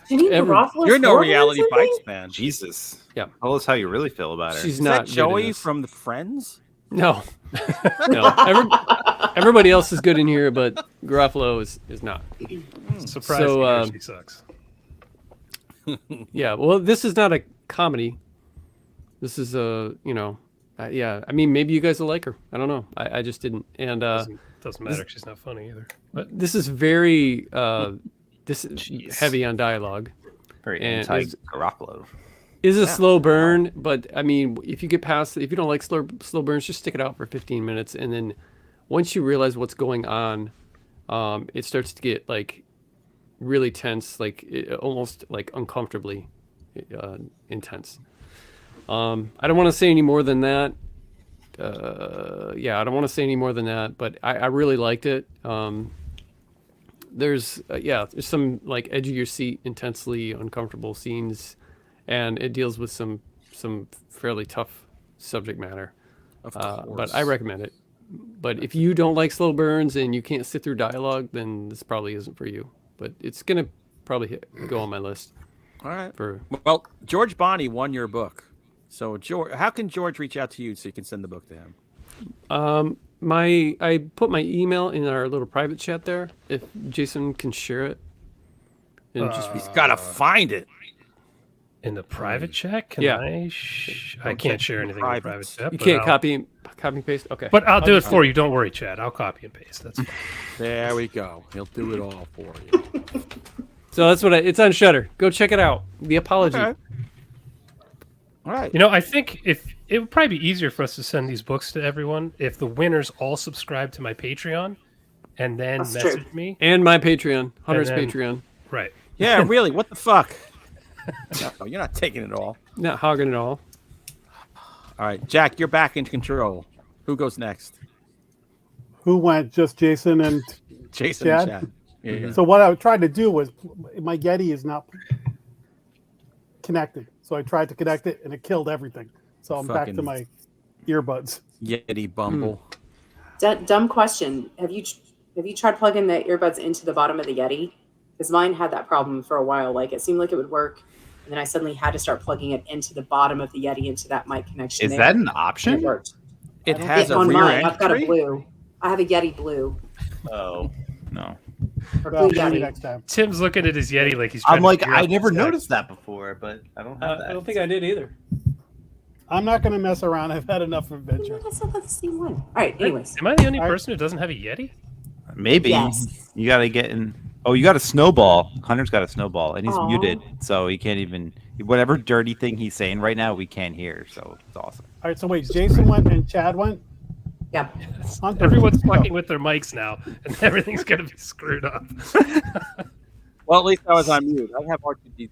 You're no reality bites fan. Jesus. Yeah. Tell us how you really feel about her. She's Is not that Joey good in this. from the Friends? No. No. Everybody else is good in here, but Garofalo is not. Surprised So, to hear she sucks. Yeah. Well, this is not a comedy. This is a, yeah. I mean, maybe you guys will like her. I don't know. I just didn't. And Doesn't matter. She's not funny either. But this is very this is Jeez. heavy on dialogue. Very and anti-Garoppolo. Is a slow burn, but I mean, if you get past, if you don't like slow burns, just stick it out for 15 minutes, and then once you realize what's going on, it starts to get like really tense, like almost like uncomfortably intense. I don't want to say any more than that. I don't want to say any more than that, but I really liked it. There's some like edge of your seat, intensely uncomfortable scenes, and it deals with some fairly tough subject matter. Of course. But I recommend it. But if you don't like slow burns and you can't sit through dialogue, then this probably isn't for you. But it's gonna probably go on my list. All right. For Well, George Bonney won your book. So, George, how can George reach out to you so you can send the book to him? I put my email in our little private chat there. If Jason can share it, and He's got to find it. in the private chat, can Yeah. I can't share anything in the private chat. you but can't I'll- copy Copy and paste. Okay. But I'll do it for you. Don't worry, Chad. I'll copy and paste. That's fine. There we go. He'll do it all for you. So that's what it's on Shudder. Go check it out. The Apology. Okay. All right. You know, I think if it would probably be easier for us to send these books to everyone if the winners all subscribe to my Patreon and then message me. And my Patreon. Hunter's then- Patreon. Right. Yeah, really. What the fuck? No, you're not taking it all. Not hogging it all. All right, Jack, you're back in control. Who goes next? Who went? Just Jason and Jason Chad? and Chad. Yeah. So what I tried to do was my Yeti is not connected. So I tried to connect it and it killed everything. So I'm back to Fucking- my earbuds. Yeti Bumble. Dumb question. Have you tried plugging the earbuds into the bottom of the Yeti? Because mine had that problem for a while. Like it seemed like it would work, and then I suddenly had to start plugging it into the bottom of the Yeti into that mic connection. Is there, that an and it option? worked. It has a on rear mine. entry. I've got a blue. I have a Yeti blue. Oh no. Or Well, blue maybe Yeti. next time. Tim's looking at his Yeti like he's trying I'm to like, figure I out never what's next. noticed that before, but I don't have that. I don't think I did either. I'm not going to mess around. I've had enough adventure. That's not the same one. All right. Anyways, Am I the only All right. person who doesn't have a Yeti? Maybe Yes. you got to get in. Oh, you got a snowball. Hunter's got a snowball, and he's Aw. muted, so he can't even. Whatever dirty thing he's saying right now, we can't hear. So it's awesome. All right. So wait, Jason went and Chad went. yeah. Hunter, Everyone's go. fucking with their mics now, and everything's gonna be screwed up. Well, at least I was on mute. I have R2D2.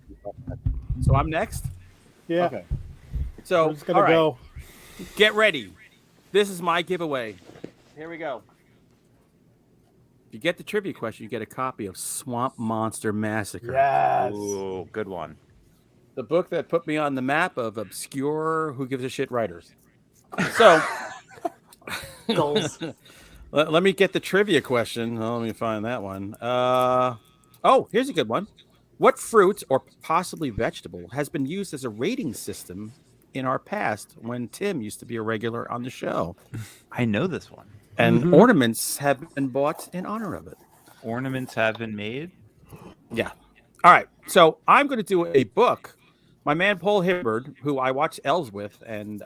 So I'm next? Yeah. Okay. So, We're just going to all right, go. get ready. This is my giveaway. Here we go. If you get the trivia question, you get a copy of Swamp Monster Massacre. Yes. Ooh, good one. The book that put me on the map of obscure who gives a shit writers. So, Goals. let me get the trivia question. Oh, let me find that one. Oh, here's a good one. What fruit or possibly vegetable has been used as a rating system in our past when Tim used to be a regular on the show? I know this one. And ornaments have been bought in honor of it. Ornaments have been made. Yeah. All right. So I'm going to do a book. My man Paul Hibbard, who I watched Elves with, and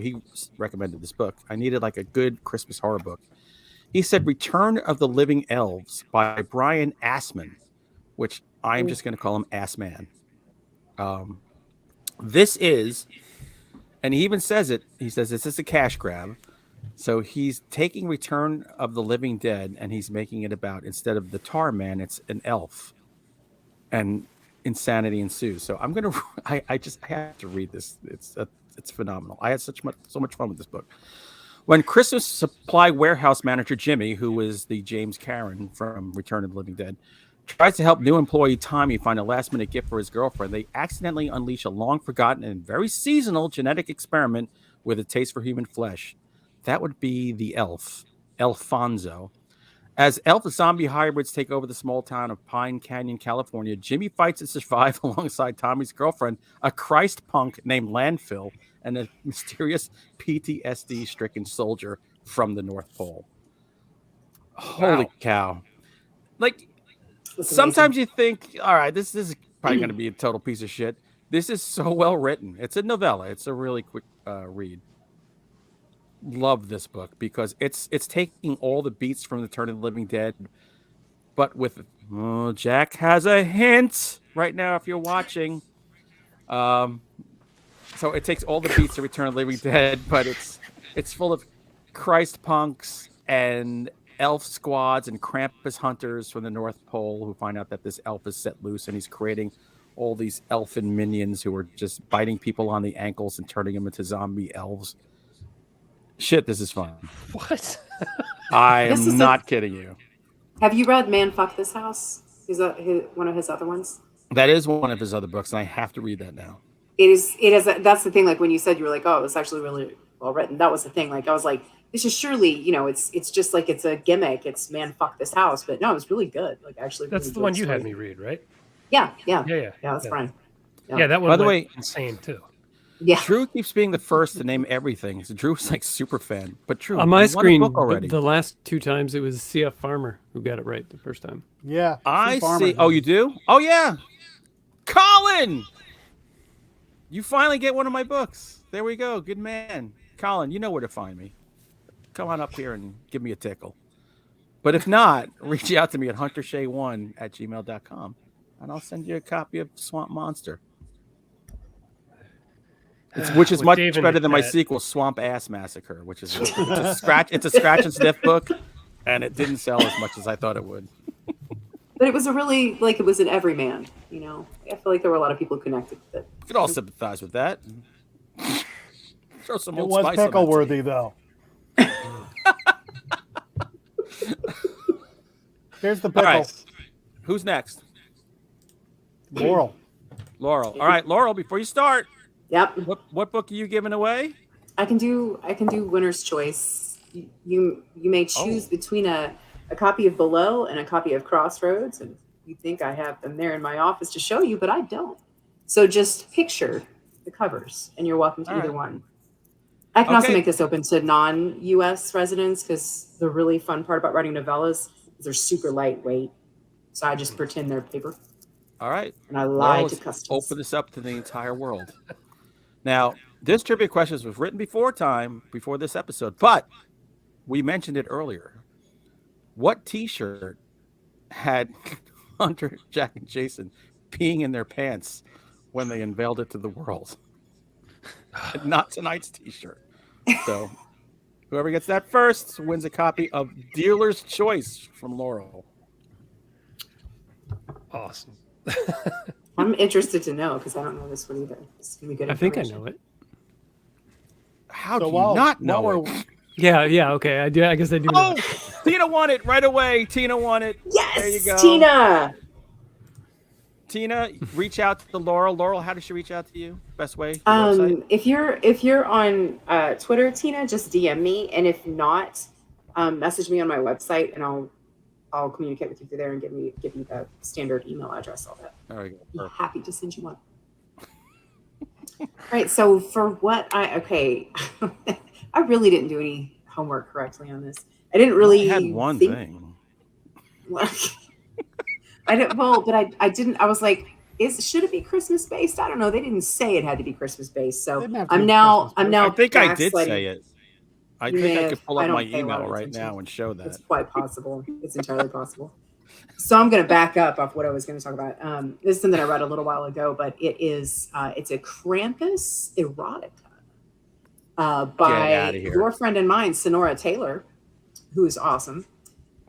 he recommended this book. I needed like a good Christmas horror book. He said Return of the Living Elves by Brian Assman, which I'm just going to call him Assman. This is, and he even says it, he says this is a cash grab. So he's taking Return of the Living Dead and he's making it about, instead of the tar man, it's an elf. And insanity ensues. So I'm gonna. I have to read this. It's phenomenal. I had so much fun with this book. When Christmas supply warehouse manager Jimmy, who is the James Caron from Return of the Living Dead, tries to help new employee Tommy find a last-minute gift for his girlfriend, they accidentally unleash a long-forgotten and very seasonal genetic experiment with a taste for human flesh. That would be the elf, Alfonso. As elf zombie hybrids take over the small town of Pine Canyon, California, Jimmy fights to survive alongside Tommy's girlfriend, a Christ punk named Landfill, and a mysterious PTSD-stricken soldier from the North Pole. Holy cow. Like, sometimes you think, all right, this is probably going to be a total piece of shit. This is so well written. It's a novella. It's a really quick read. Love this book because it's taking all the beats from the Return of the Living Dead, but with Jack has a hint right now if you're watching. So it takes all the beats of Return of the Living Dead, but it's full of Christ punks and elf squads and Krampus hunters from the North Pole who find out that this elf is set loose and he's creating all these elfin minions who are just biting people on the ankles and turning them into zombie elves. Shit, this is fun. What? I am not kidding you. Have you read Man Fuck This House? Is that one of his other ones? That is one of his other books, and I have to read that now. It is. That's the thing. Like when you said, you were like, oh, it's actually really well written. That was the thing. Like I was like, this is surely, it's just like it's a gimmick. It's Man Fuck This House, but no, it was really good. Like actually, That's really the one good you had story. me read, right? Yeah. That's fine. Yeah, that one. By the went way, insane too. Yeah. Drew keeps being the first to name everything. So Drew's like super fan, but Drew On my you won the screen, book already. the last two times it was CF Farmer who got it right the first time. Yeah. I some see. farmers. Oh, you do? Oh yeah, Colin. You finally get one of my books. There we go. Good man. Colin, you know where to find me. Come on up here and give me a tickle. But if not, reach out to me at huntershay1@gmail.com, and I'll send you a copy of Swamp Monster. Which is With much Dave in better the than my chat. sequel, Swamp Ass Massacre, which is it's a scratch and sniff book, and it didn't sell as much as I thought it would. But it was a really like it was an everyman. I feel like there were a lot of people connected with it. You could all sympathize with that. Throw some It old was spice on that pickle tea. worthy though. Here's the All pickle. right. Who's next? Laurel. Laurel. All right, Laurel, before you start, Yep. what book are you giving away? I can do winner's choice. You may choose between a copy of Below and a copy of Crossroads, and you think I have them there in my office to show you, but I don't. So just picture the covers, and you're welcome to either one. I can also make this open to non-U.S. residents because the really fun part about writing novellas is they're super lightweight. So I just pretend they're paper. All right. And I lie Laurel, to let's customers. open this up to the entire world. Now, this trivia questions was written before this episode, but we mentioned it earlier. What T-shirt had Hunter, Jack, and Jason peeing in their pants when they unveiled it to the world? Not tonight's T-shirt. So whoever gets that first wins a copy of Dealer's Choice from Laurel. Awesome. I'm interested to know because I don't know this one either. It's gonna be good. I think I information. know it. How So do you while- not while know we're- it? Yeah, okay. I do. I guess I do know. Oh, Tina won it right away. Tina won it. Yes, There you go. Tina. Tina, reach out to Laurel. Laurel, how does she reach out to you? Best way? Your website? If you're on Twitter, Tina, just DM me, and if not, message me on my website, and I'll communicate with you through there and give you the standard email address. All that. There we go. Be Perfect. happy to send you one. Right. So for what I really didn't do any homework correctly on this. I didn't really I had one think, thing. I didn't. Well, but I didn't. I was like, should it be Christmas based? I don't know. They didn't say it had to be Christmas based. So Didn't have to I'm be now. Christmas I'm now. I think I did backsliding. say it. I You think may I have. could pull I up don't my pay a lot email of right attention. now and show that. It's quite possible. It's entirely possible. So I'm going to back up off what I was going to talk about. This is something I read a little while ago, but it's a Krampus erotica by outta here. your friend and mine, Sonora Taylor, who is awesome.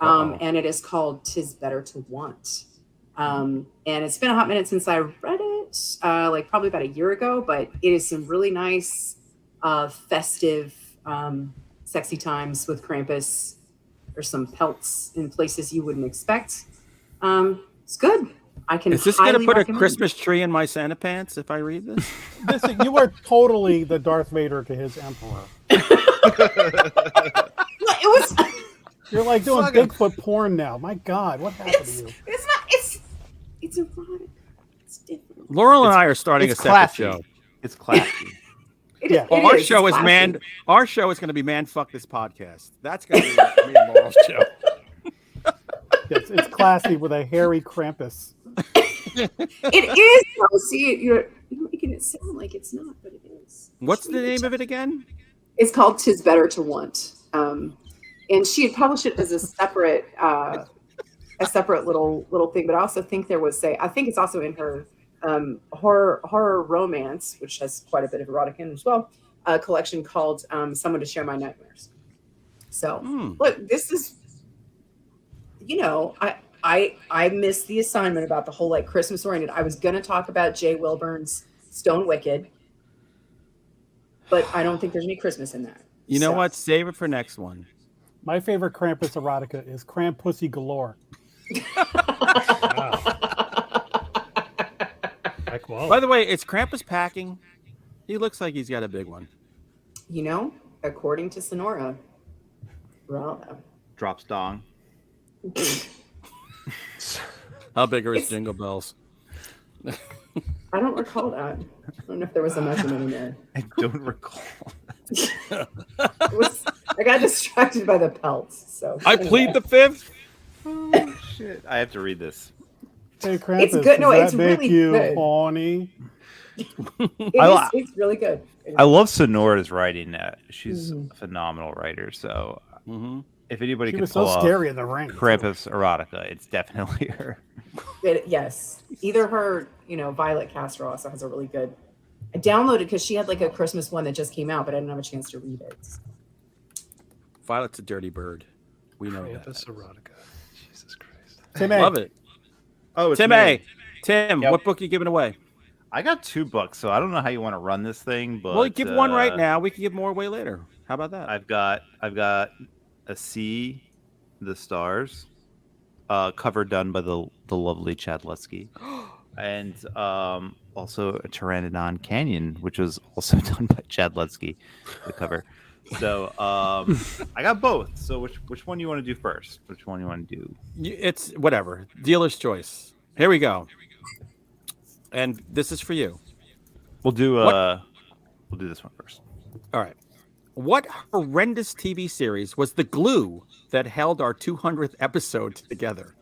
And it is called "'Tis Better to Want." And it's been a hot minute since I read it, like probably about a year ago. But it is some really nice, festive, sexy times with Krampus. There's some pelts in places you wouldn't expect. It's good. I can. Is this going to highly put a recommend. Christmas tree in my Santa pants if I read this? You are totally the Darth Vader to his Emperor. It was. You're like doing Fuck 'em. Bigfoot porn now. My God, what happened to you? It's not. It's erotic. It's different. Laurel and I are starting a It's separate classy. show. It's classy. Yeah. It Our is. show It's is classy. Our show is going to be Man Fuck This Podcast. That's going to be me and Laurel's show. Yes, it's classy with a hairy Krampus. It is. Though. See, you're making it sound like it's not, but it is. What's the name of it again? It's called "'Tis Better to Want," and she had published it as a separate little thing. But I also think there was I think it's also in her horror romance, which has quite a bit of erotic in it as well. A collection called "Someone to Share My Nightmares." So look, this is, I missed the assignment about the whole like Christmas oriented. I was gonna talk about Jay Wilburn's Stone Wicked, but I don't think there's any Christmas in that. You know So- what? Save it for next one. My favorite Krampus erotica is Krampussy Galore. High quality. By the way, it's Krampus packing. He looks like he's got a big one. According to Sonora, well, Drops dong. How big are his jingle bells? I don't recall that. I don't know if there was a measurement in there. I don't recall. I got distracted by the pelts. So I plead the fifth. Oh, shit. I have to read this. Hey, Krampus, good. No, does it's that make really you good. horny? It's really good. I love Sonora's writing. She's Mhm. a phenomenal writer. So Mhm. if anybody She can was so pull off scary in the ring. Krampus erotica, it's definitely her. Yes, either her, Violet Castro also has a really good. I downloaded because she had like a Christmas one that just came out, but I didn't have a chance to read it. Violet's a dirty bird. We know Krampus that. erotica. Jesus Christ. Tim A. Love it. Oh, Tim A. Tim, Yep. what book are you giving away? I got 2 books, so I don't know how you want to run this thing, but Well, give one right now. We can give more away later. How about that? I've got a See the Stars, cover done by the lovely Chad Lutsky, and also a Pteranodon Canyon, which was also done by Chad Lutsky, the cover. So I got both. So which one do you want to do first? Which one do you want to do? It's whatever. Dealer's choice. Here we go. And this is for you. We'll do this one first. All right. What horrendous TV series was the glue that held our 200th episode together?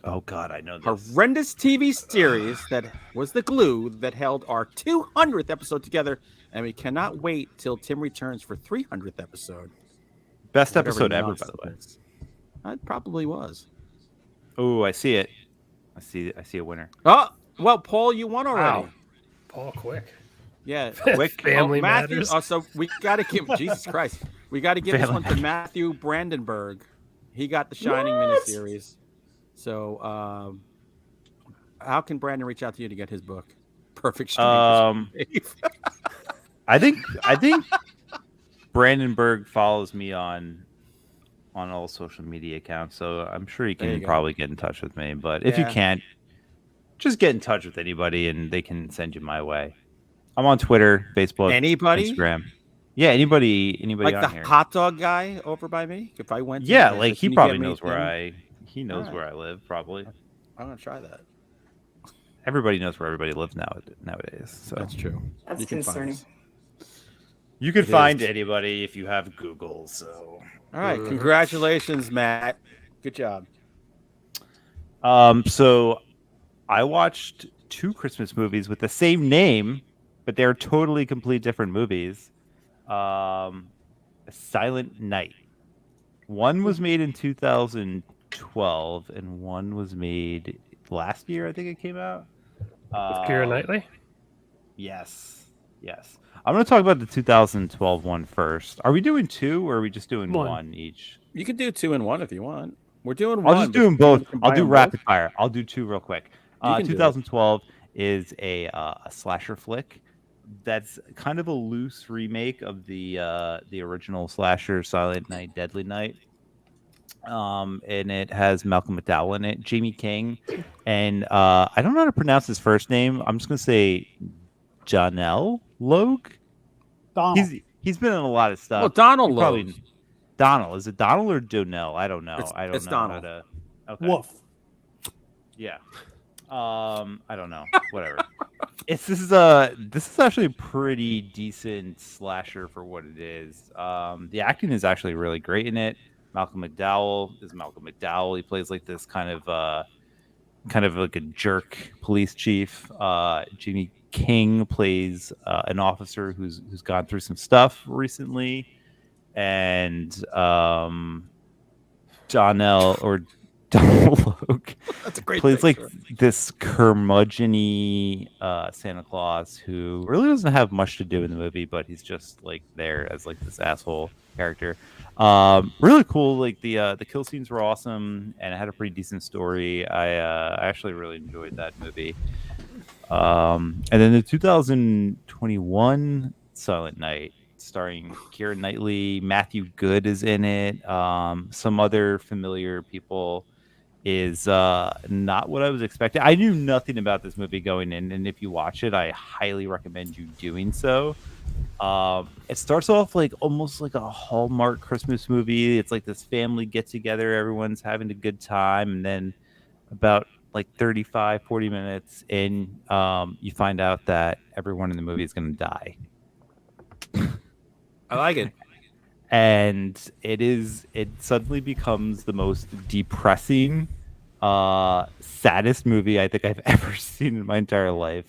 Oh God, I know this. Horrendous TV series that was the glue that held our 200th episode together, and we cannot wait till Tim returns for 300th episode. Best Whatever episode ever, by nonsense the way. is. It probably was. Oh, I see it. I see a winner. Oh, well, Paul, you won already. Wow. Paul, quick. Yeah, Quick. Family Matthew. matters. So we got to give Jesus Christ. We got to give this Family one to Matthew Brandenburg. He got the Shining miniseries. So, how can Brandon reach out to you to get his book? Perfect Strangers. I think Brandenburg follows me on all social media accounts, so I'm sure he There you can go. probably get in touch with me. But if you Yeah. can't, just get in touch with anybody, and they can send you my way. I'm on Twitter, Facebook, Anybody? Instagram. Yeah, anybody Like on the here. hot dog guy over by me. If I went, to Yeah, him, like he "Can you probably get me knows where Tim?" he knows Alright. where I live. Probably I'm gonna try that. everybody knows where everybody lives nowadays. So That's true. That's You can find concerning. us. you can It find is. anybody if you have Google. So All right, congratulations, Matt. Good job. So I watched 2 Christmas movies with the same name, but they're totally complete different movies. Silent Night. One was made in 2012, and one was made last year. I think it came out. With Keira Knightley? Yes. I'm going to talk about the 2012 one first. Are we doing 2, or are we just doing One. 1 each? You can do 2 and 1 if you want. We're doing I'll one. just but do them if you wanna both. I'll combine do them rapid both, fire. I'll do 2 real quick. You can do it. 2012 is a slasher flick that's kind of a loose remake of the original slasher Silent Night, Deadly Night. And it has Malcolm McDowell in it, Jamie King, and I don't know how to pronounce his first name. I'm just gonna say Janelle Logue. Donald. He's been in a lot of stuff. Well, Donald You probably- Logue. Donald. Is it Donald or Donnell? I don't know. I don't it's know Donald. how to. Okay. Woof. Yeah. I don't know. Whatever. This is actually a pretty decent slasher for what it is. The acting is actually really great in it. Malcolm McDowell is Malcolm McDowell. He plays like this kind of like a jerk police chief. Jamie King plays an officer who's gone through some stuff recently, and Donald Logue That's a great plays thing, like this curmudgeon-y Santa Claus who really doesn't have much to do in the movie, but he's just like there as like this asshole character. Really cool. Like the kill scenes were awesome, and it had a pretty decent story. I actually really enjoyed that movie. And then the 2021 Silent Night, starring Keira Knightley, Matthew Good is in it. Some other familiar people. Is not what I was expecting. I knew nothing about this movie going in, and if you watch it, I highly recommend you doing so. It starts off like almost like a Hallmark Christmas movie. It's like this family get together, everyone's having a good time, and then about like 35-40 minutes in, you find out that everyone in the movie is going to die. I like it. And it suddenly becomes the most depressing, saddest movie I think I've ever seen in my entire life.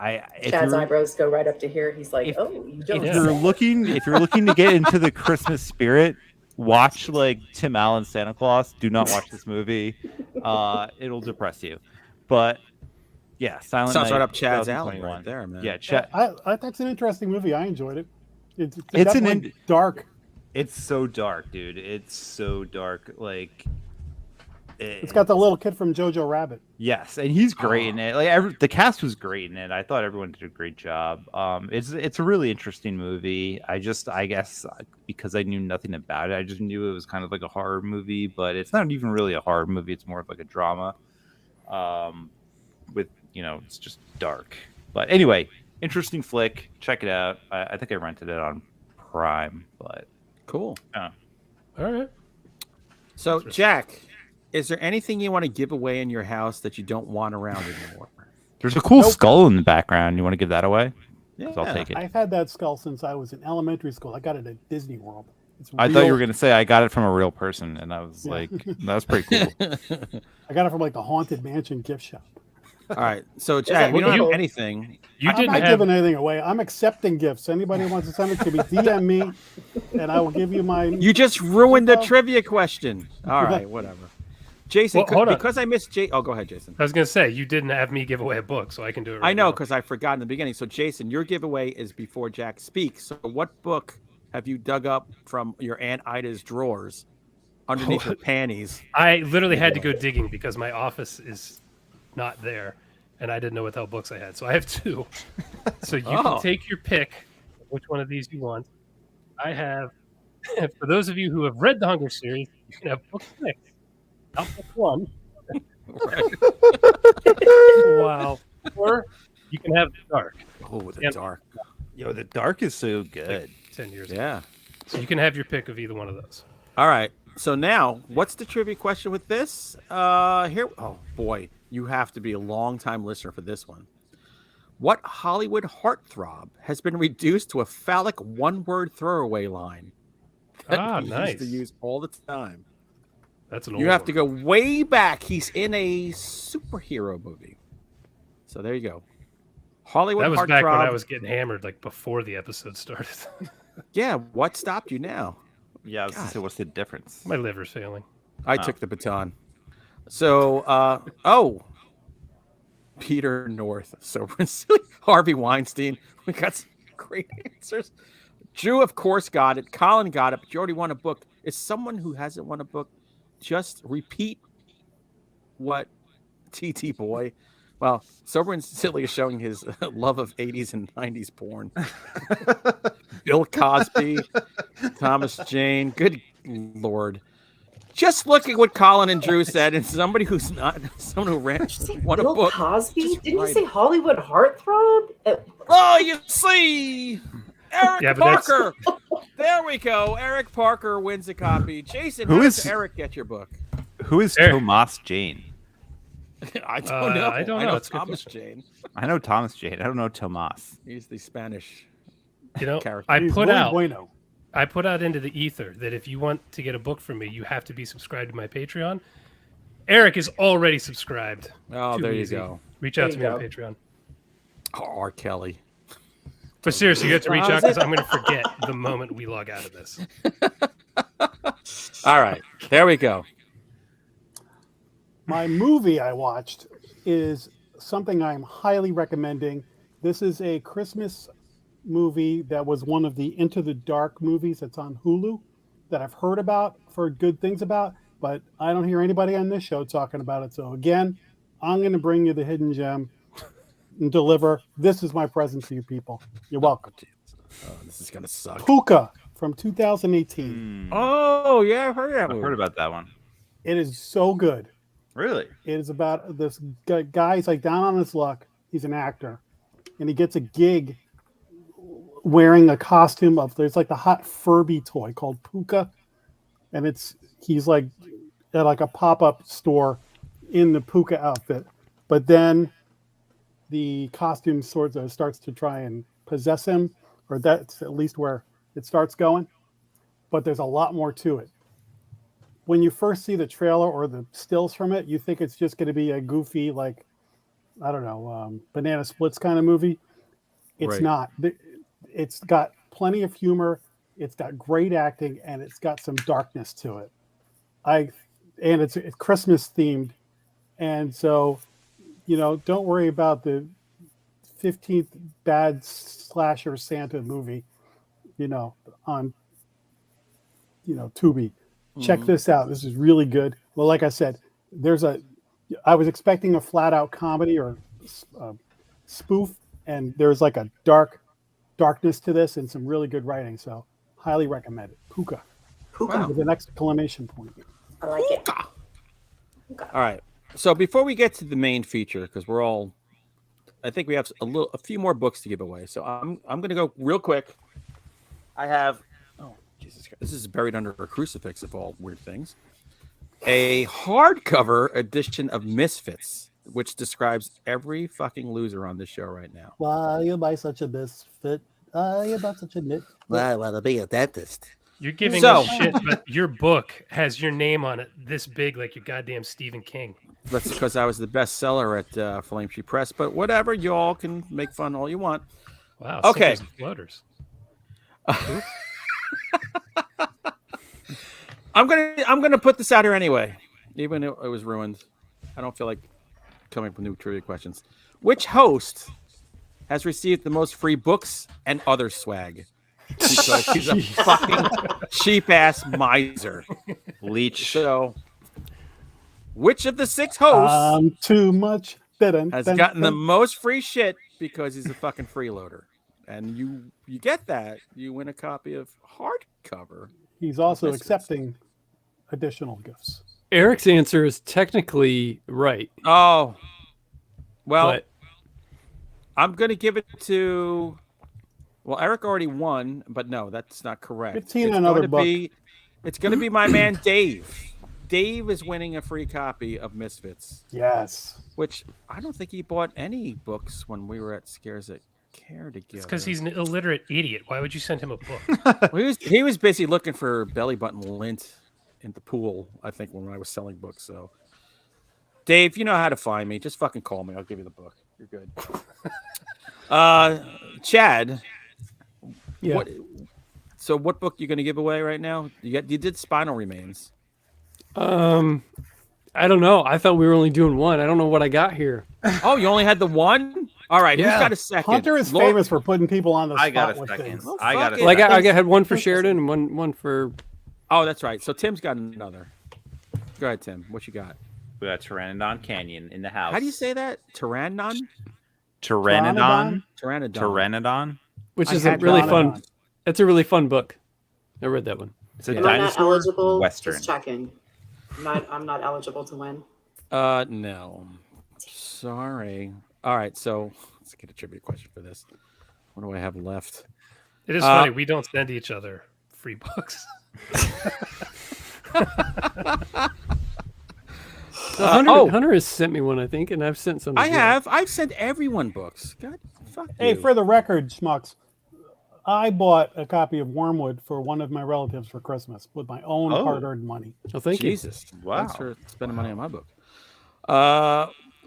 If Chad's you're, eyebrows go right up to here. He's like, if- "Oh, you don't." if you're looking to get into the Christmas spirit, watch like Tim Allen's Santa Claus. Do not watch this movie. It'll depress you. But yeah, Silent Sounds Night. right up Chad's alley 2021. right there, man. Yeah, Chad. That's an interesting movie. I enjoyed it. It's It's an definitely dark. It's so dark, dude. It's so dark. Like, It's got the little kid from Jojo Rabbit. yes, and he's great in it. Like the cast was great in it. I thought everyone did a great job. It's a really interesting movie. I guess because I knew nothing about it, I just knew it was kind of like a horror movie, but it's not even really a horror movie. It's more of like a drama. With it's just dark. But anyway, interesting flick. Check it out. I think I rented it on Prime, but Cool. All right. So, Jack, is there anything you want to give away in your house that you don't want around anymore? there's a cool skull in the background. You want to give that away? 'Cause I'll Yeah. take it. I've had that skull since I was in elementary school. I got it at Disney World. It's I thought you real- were gonna say I got it from a real person, and I was Yeah. like, that was pretty cool. I got it from like the Haunted Mansion gift shop. All right. So, Jack, we don't have anything. You I'm didn't not have. giving anything away. I'm accepting gifts. Anybody who wants to send it to me, DM me, and I will give you my. You just ruined the info. trivia question. All right, whatever. Jason, Well, hold on. because I missed Oh, go ahead, Jason. I was gonna say you didn't have me give away a book, so I can do it. Right I know now. because I forgot in the beginning. So, Jason, your giveaway is before Jack speaks. So, what book have you dug up from your Aunt Ida's drawers underneath her panties? I literally had to go digging because my office is not there, and I didn't know what the hell books I had. So I have two. So you Oh. can take your pick of which one of these you want. I have, for those of you who have read the Hunger series, you can have book 6, not book 1. Wow. Or you can have the Dark. Oh, the Yeah. dark. Yo, the dark is so good. 10 years ago. Yeah. So you can have your pick of either one of those. All right. So now, what's the trivia question with this? Here. Oh boy, you have to be a long-time listener for this one. What Hollywood heartthrob has been reduced to a phallic one-word throwaway line that we used to use all the time? That's an old You have one. to go way back. He's in a superhero movie. So there you go. Hollywood That was back when I heartthrob. was getting hammered, like before the episode started. Yeah. What stopped you now? Yeah, I was gonna say, what's the difference? My liver's failing. I Oh. took the baton. So, Peter North, so Harvey Weinstein. We got some great answers. Drew, of course, got it. Colin got it, but you already won a book. Is someone who hasn't won a book just repeat what TT Boy? Well, Sober and Silly is showing his love of 80s and 90s porn. Bill Cosby, Thomas Jane. Good Lord. Just look at what Colin and Drew said, and somebody who's not, someone who ran, Did you say won a Bill book. Cosby? just Didn't you write say it. Hollywood heartthrob? Oh, you see, Eric Yeah, but that's- Parker. There we go. Eric Parker wins a copy. Jason, Who how does is- Eric get your book? Who is There. Tomas Jane? I don't know. I don't know. It's a good Thomas question. Jane. I know Thomas Jane. I don't know Tomas. He's the Spanish You know, character. I He's put muy out bueno. I put out into the ether that if you want to get a book from me, you have to be subscribed to my Patreon. Eric is already subscribed. Oh, Too there easy. you go. Reach out There to you me on go. Patreon. Oh, R. Kelly. But seriously, you have to reach How's out because it? I'm going to forget the moment we log out of this. All right. There we go. My movie I watched is something I'm highly recommending. This is a Christmas movie that was one of the Into the Dark movies that's on Hulu that I've heard about, heard good things about, but I don't hear anybody on this show talking about it. So again, I'm going to bring you the hidden gem and deliver. This is my present to you people. You're welcome. Oh, this is gonna suck. Puka from 2018. Oh yeah, I've heard of that. I've movie. heard about that one. It is so good. Really? It is about this guy. He's like down on his luck. He's an actor, and he gets a gig wearing a costume of. There's like the hot Furby toy called Puka, and he's like at like a pop-up store in the Puka outfit. But then the costume sort of starts to try and possess him, or that's at least where it starts going. But there's a lot more to it. When you first see the trailer or the stills from it, you think it's just going to be a goofy, like, I don't know, banana splits kind of movie. It's Right. not. It's got plenty of humor. It's got great acting, and it's got some darkness to it. And it's Christmas themed, and so don't worry about the 15th bad slasher Santa movie, on Tubi. Check this out. This is really good. Well, like I said, I was expecting a flat out comedy or spoof, and there's like a darkness to this and some really good writing. So highly recommend it. Puka. Puka. With an exclamation point. I like it. All right. So before we get to the main feature, because I think we have a few more books to give away. So I'm going to go real quick. I have, oh Jesus Christ, this is buried under a crucifix of all weird things. A hardcover edition of Misfits, which describes every fucking loser on this show right now. Why you buy such a misfit? You buy such a nit. I want to be a dentist. You're giving So- us shit, but your book has your name on it this big, like your goddamn Stephen King. That's because I was the bestseller at Flame Tree Press. But whatever, you all can make fun all you want. Wow. Okay. Sinkers and floaters. I'm gonna put this out here anyway, even though it was ruined. I don't feel like coming up with new trivia questions. Which host has received the most free books and other swag? Because he's a fucking cheap ass miser. Leech. So, which of the 6 hosts Too much. has gotten the most free shit because he's a fucking freeloader? And you get that, you win a copy of hardcover. He's also Misfits. accepting additional gifts. Eric's answer is technically right, Oh, well, but I'm going to give it to. Well, Eric already won, but no, that's not correct. 15 It's another going to book. It's going to be my man Dave. Dave is winning a free copy of Misfits, Yes. which I don't think he bought any books when we were at Scares That Care together. It's because he's an illiterate idiot. Why would you send him a book? Well, he was busy looking for belly button lint in the pool, I think, when I was selling books. So, Dave, you know how to find me. Just fucking call me. I'll give you the book. You're good. Chad. yeah. What book you going to give away right now? You did Spinal Remains. I don't know. I thought we were only doing one. I don't know what I got here. Oh, you only had the one? All right, Yeah. who's got a second? Hunter is Laurel- famous for putting people on the spot I got a with second. things. I got a fuck it. Well, second. I had one for Sheridan and one for. Oh, that's right. So Tim's got another. Go ahead, Tim. What you got? We got Pteranodon Canyon in the house. How do you say that? Tyrannon? Pteranodon? Pteranodon. Pteranodon? Which I is a had really that fun. on. That's a really fun book. I read that one. It's a Am I not dinosaur eligible? western. Just checking. I'm not eligible to win. No. Sorry. All right, so let's get a trivia question for this. What do I have left? It is funny. We don't send each other free books. Hunter has sent me one, I think, and I've sent some. I as well. have. I've sent everyone books. God, fuck Hey, you. for the record, schmucks, I bought a copy of Wormwood for one of my relatives for Christmas with my own Oh. hard-earned money. Oh, thank you. Jesus. Wow. Thanks for spending money on my book.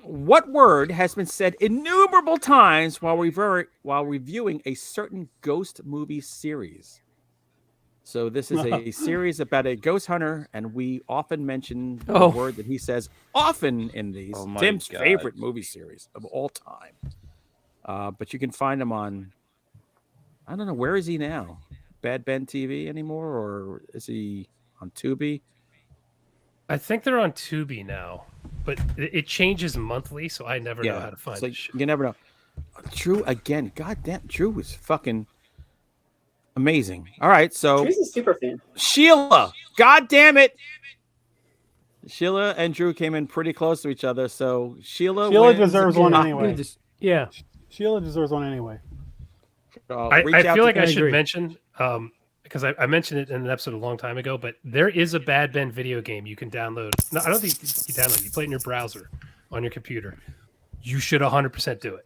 What word has been said innumerable times while reviewing a certain ghost movie series? So this is a series about a ghost hunter, and we often mention the word that he says often in these. Oh my Tim's God. favorite movie series of all time. But you can find him on, I don't know, where is he now? Bad Ben TV anymore, or is he on Tubi? I think they're on Tubi now, but it changes monthly, so I never know how to find so it. you never know. Drew again. God damn, Drew is fucking amazing. All right, so Drew's a super fan. Sheila. God damn it. Sheila and Drew came in pretty close to each other, so Sheila wins deserves one again. anyway. Yeah. Sheila deserves one anyway. Reach I out feel to like I should agree. mention, because I mentioned it in an episode a long time ago, but there is a Bad Ben video game you can download. No, I don't think you download it. You play it in your browser on your computer. You should 100% do it.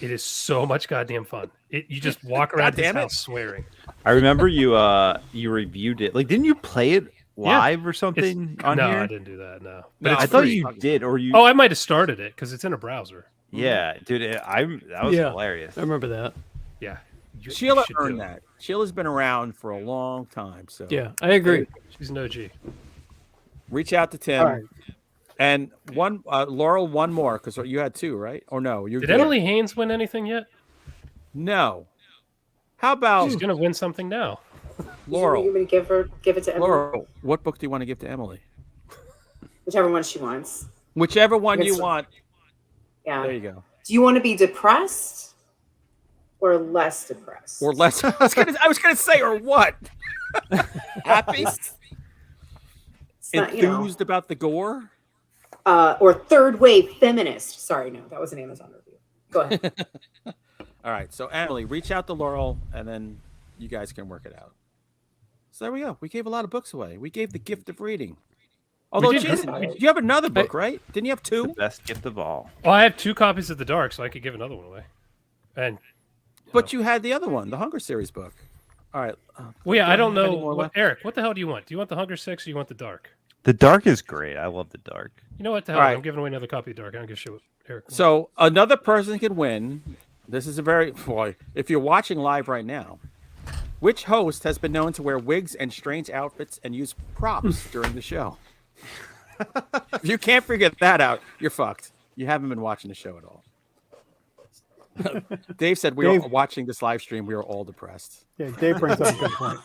It is so much goddamn fun. You just walk around this damn it. house swearing. I remember you reviewed it. Like, didn't you play it live or something on no, here? I didn't do that. No, No, it's I thought free. you did, or you. Oh, I might have started it because it's in a browser. Yeah, dude, that was Yeah. hilarious. I remember that. Yeah. You Sheila should do earned it. that. Sheila's been around for a long time, so Yeah, I agree. She's an OG. reach out to Tim. All right. And one Laurel, one more because you had two, right? Or no? You're Did good. Emily Haynes win anything yet? No. How about She's gonna win something now. Laurel? You want me to give it to Emily? Laurel, what book do you want to give to Emily? Whichever one she wants. Whichever one you Yes. want. Yeah. There you go. Do you want to be depressed or less depressed? Or less. I was gonna say, or what? Happy, It's not, you know, enthused about the gore. or third wave feminist. Sorry, no, that was an Amazon review. Go ahead. All right. So Emily, reach out to Laurel, and then you guys can work it out. So there we go. We gave a lot of books away. We gave the gift of reading. Although, did. Jason, you have another book, right? Didn't you have two? Best gift of all. Well, I have 2 copies of The Dark, so I could give another one away. And But you had the other one, the Hunger Series book. All right. well, yeah, I don't have any know. more left? Eric, what the hell do you want? Do you want the Hunger Six or you want the Dark? The dark is great. I love the dark. You know what the hell? All right. I'm giving away another copy of Dark. I don't give a shit what Eric wants. So another person can win. This is a very boy. If you're watching live right now, which host has been known to wear wigs and strange outfits and use props during the show? If you can't figure that out, you're fucked. You haven't been watching the show at all. Dave said we were Dave- watching this live stream. We were all depressed. Yeah, Dave brings up a good point.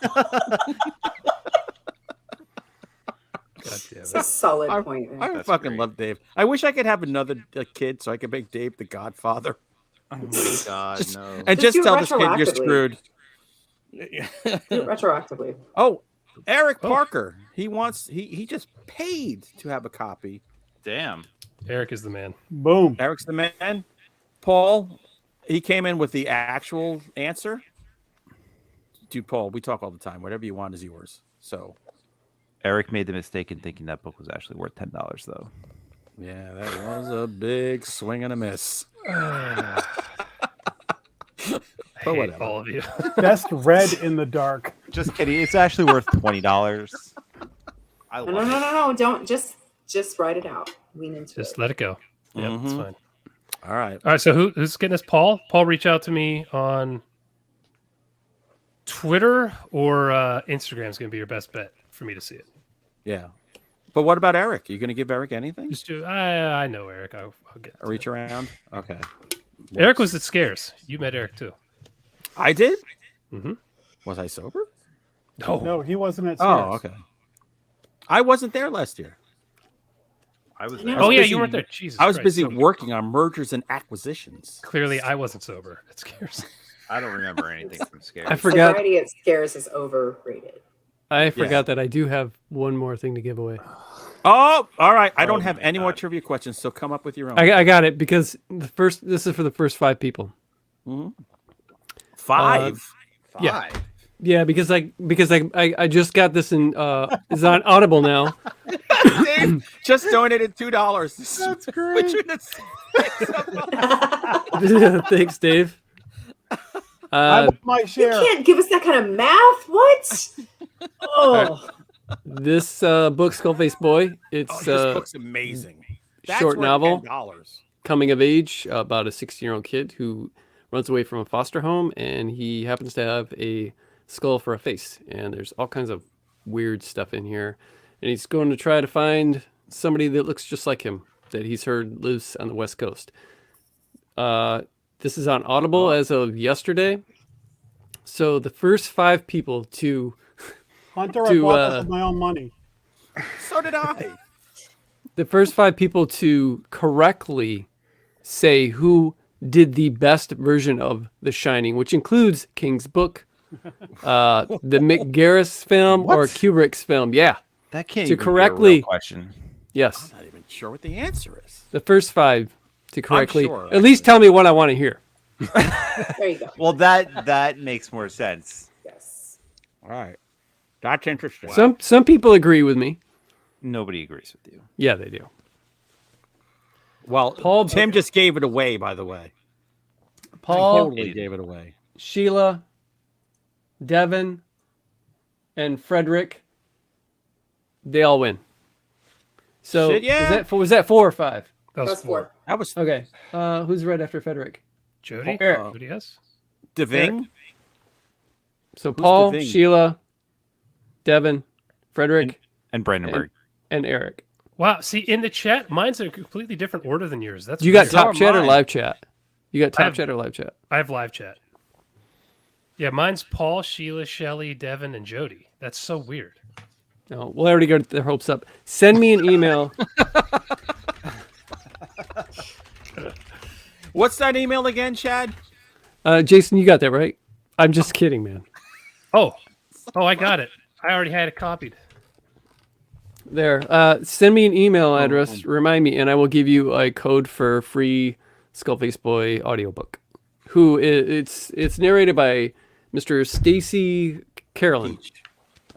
God damn It's it. a solid point. I That's fucking great. love Dave. I wish I could have another kid so I could make Dave the Godfather. Oh my god, no. And Just just do it tell this kid you're retroactively. screwed. Do it retroactively. Oh, Eric Parker. He just paid to have a copy. Damn. Eric is the man. Boom. Eric's the man. Paul, he came in with the actual answer. Dude, Paul, we talk all the time. Whatever you want is yours. So, Eric made the mistake in thinking that book was actually worth $10 though. yeah, that was a big swing and a miss. I But hate whatever. all of you. Best read in the dark. Just kidding. It's actually worth $20. I No, love no, it. no, no, no. Don't just write it out. Lean into Just it. let it go. Yeah, that's Mhm. fine. All right. All right, so who's getting us? Paul? Paul, reach out to me on Twitter or Instagram is going to be your best bet for me to see it. Yeah. But what about Eric? Are you going to give Eric anything? Just do. I know Eric. I'll get. A reach around? Okay. Eric was at Scares. You met Eric too. I did? Mm-hmm. Was I sober? No, he wasn't at Oh, Sears. okay. I wasn't there last year. I was I there. know. Oh yeah, busy- you weren't there. Jesus, I was Christ. busy So working on mergers and acquisitions. clearly, I wasn't sober at Scares. I don't remember anything from Scary. I forgot. Sobriety at Scares is overrated. I forgot that I do have one more thing to give away. Oh, all right. I don't Oh have my any more God. trivia questions, so come up with your own. I got it because this is for the first 5 people. Mhm. 5. Yeah. Yeah, because I just got this in is on Audible now. Dave just donated $2. That's great. Thanks, Dave. I want my You share. can't give us that kind of math. What? Oh, This book, Skullface Boy, it's This book's amazing. That's short worth novel. $10. coming of age about a 16-year-old kid who runs away from a foster home, and he happens to have a skull for a face. And there's all kinds of weird stuff in here. And he's going to try to find somebody that looks just like him that he's heard lives on the West Coast. This is on Audible as of yesterday. So the first 5 people to Hunter, to, I bought this with my own money. So did I. the first 5 people to correctly say who did the best version of The Shining, which includes King's book, the Mick Garris film, or Kubrick's film. Yeah. That can't To even be a real correctly- question. Yes. I'm not even sure what the answer is. The first 5 to correctly sure, at least tell me what I want to hear. there you go. Well, that makes more sense. Yes. All right. That's interesting. Some people agree with me. Nobody agrees with you. Yeah, they do. Well, Tim just gave it away, by the way. Paul, Totally gave it away. Sheila, Devin, and Frederick, they all win. So Shit, yeah. was that 4 or 5? That was That's four. That was Okay. Who's right after Frederick? Jody. Eric. Jody, yes. Deving. So Paul, Deving? Sheila, Devin, Frederick, And Brandenburg. and Eric. Wow. See, in the chat, mine's in a completely different order than yours. That's You got weird. top So chat or mine. live chat? You got I top have- chat or live chat? I have live chat. Yeah, mine's Paul, Sheila, Shelley, Devin, and Jody. That's so weird. No, we'll already got their hopes up. Send me an email. What's that email again, Chad? Jason, you got that right? I'm just kidding, man. Oh, I got it. I already had it copied. There. Send me an email address. Remind me, and I will give you a code for free Skullface Boy audiobook. It's narrated by Mr. Stacy Carolyn.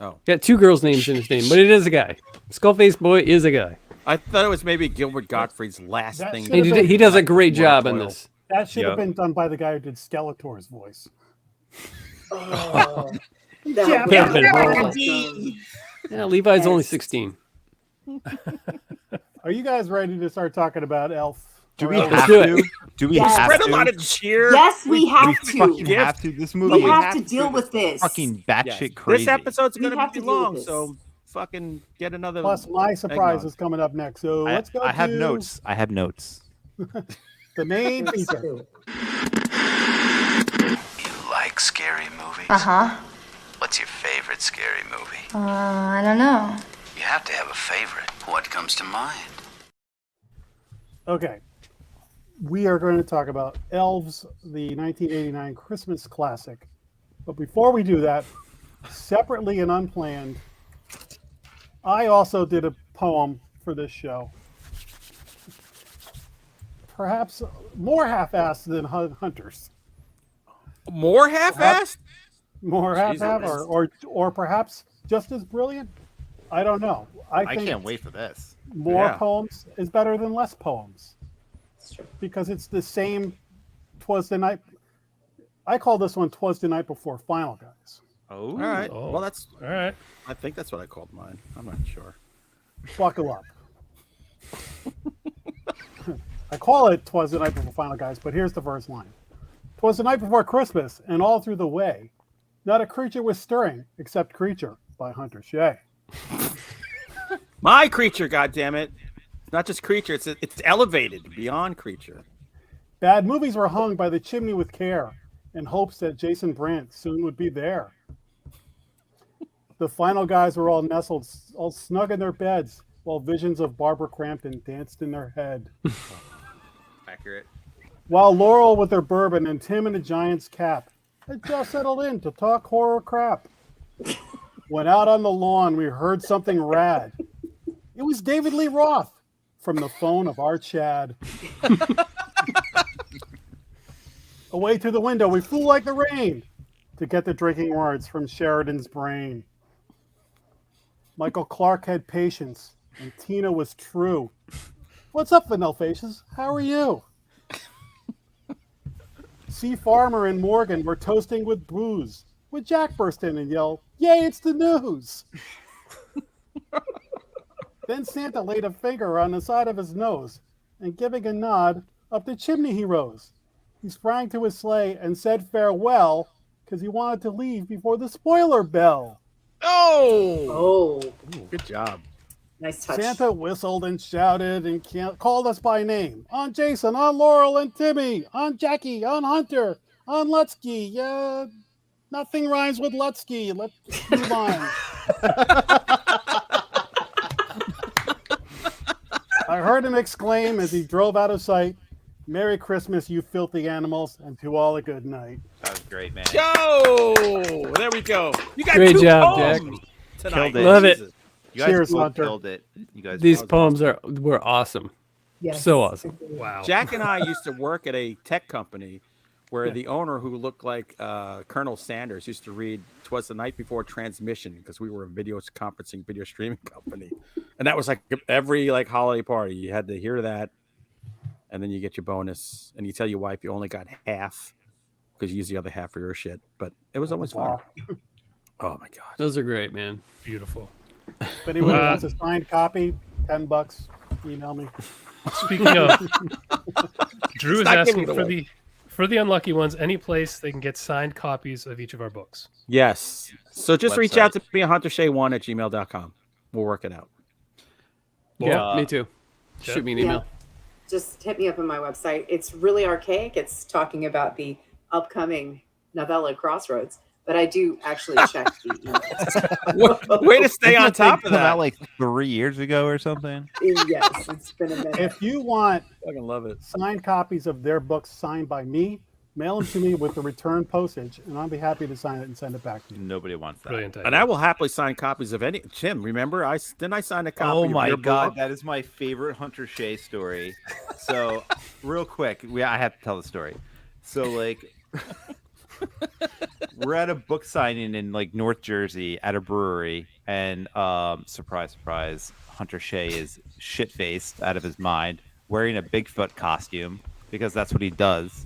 Oh. Got two girls' names in his name, but it is a guy. Skullface Boy is a guy. I thought it was maybe Gilbert Gottfried's last That thing. should And have been- he does a great job in this. That should have Yep. been done by the guy who did Skeletor's voice. Oh, Yeah, that yeah, would yeah. be awesome. Yeah, Levi's only Yes. 16. Are you guys ready to start talking about Elf? Do Or we Elf? have do to? Do we Yes. have Spread to? a lot of cheer. Yes, we We have to. fucking have to. This movie We is have to deal with this. fucking Yes. batshit crazy. This episode's We going have to to be deal with long, this. so fucking get another. Plus, my surprise eggnog. is coming up next. So I, let's go. I have to notes. I have notes. The main feature. True. You like scary movies? Uh-huh. What's your favorite scary movie? I don't know. You have to have a favorite. What comes to mind? Okay. We are going to talk about Elves, the 1989 Christmas classic. But before we do that, separately and unplanned, I also did a poem for this show. Perhaps more half-assed than Hunter's. More half-assed? More half-assed, Jesus. or perhaps just as brilliant? I don't know. I think can't wait for this. more Yeah. poems is better than less poems. It's true. Because it's the same. 'Twas the night. I call this one "'Twas the Night Before Final," guys. Oh, All right. Oh. Well, that's. All right. I think that's what I called mine. I'm not sure. Buckle up. I call it "'Twas the Night Before Final," guys, but here's the first line: "'Twas the night before Christmas, and all through the way, not a creature was stirring except Creature" by Hunter Shea. My creature, goddammit. It's not just creature. It's elevated beyond creature. Bad movies were hung by the chimney with care, in hopes that Jason Brandt soon would be there. The final guys were all nestled, all snug in their beds, while visions of Barbara Crampton danced in their head. accurate. While Laurel with her bourbon and Tim in a Giant's cap had just settled in to talk horror crap. When out on the lawn, we heard something rad. It was David Lee Roth from the phone of our Chad. Away to the window, we flew like the rain to get the drinking words from Sheridan's brain. Michael Clark had patience, and Tina was true. What's up, Vanilla Faces? How are you? C. Farmer and Morgan were toasting with booze, when Jack burst in and yelled, "Yay, it's the news!" Then Santa laid a finger on the side of his nose, and giving a nod, up the chimney he rose. He sprang to his sleigh and said farewell, because he wanted to leave before the spoiler bell. Oh, Oh, good job. nice touch. Santa whistled and shouted and called us by name. On Jason, on Laurel and Timmy, on Jackie, on Hunter, on Lutsky. Nothing rhymes with Lutsky. Let's move on. I heard him exclaim as he drove out of sight, "Merry Christmas, you filthy animals, and to all a good night." That was great, man. Go! There we go. You got Great two job, poems tonight. Killed it. Love it. Jesus. You guys Cheers, both Hunter. killed it. You guys. These both- poems were awesome. Yes. So awesome. Wow. Jack and I used to work at a tech company where the owner, who looked like Colonel Sanders, used to read "'Twas the Night Before Transmission" because we were a video conferencing, video streaming company, and that was like every holiday party you had to hear that, and then you get your bonus, and you tell your wife you only got half because you use the other half for your shit. But it was always fun. Oh my god! Those are great, man. Beautiful. If anyone wants a signed copy, $10, email me. Speaking of, Drew is Stop giving asking it for the unlucky ones any place they can get signed copies of each of our books. Yes. So just reach out to Website. me at huntershay1@gmail.com. We'll work it out. Yeah, me too. Shoot me an email. Just hit me up on my website. It's really archaic. It's talking about the upcoming novella Crossroads, but I do actually check the emails. Way to stay Didn't on that thing top of come that. out like 3 years ago or something. Yes, it's been a minute. If you want I fucking love it. signed copies of their books signed by me, mail them to me with the return postage, and I'll be happy to sign it and send it back to you. Nobody wants that. Brilliant idea. And I will happily sign copies of any. Tim, remember I signed a copy. Oh of my your god, book? that is my favorite Hunter Shea story. So, real quick, I have to tell the story. So, like, we're at a book signing in like North Jersey at a brewery, and surprise, surprise, Hunter Shea is shit faced out of his mind, wearing a Bigfoot costume because that's what he does.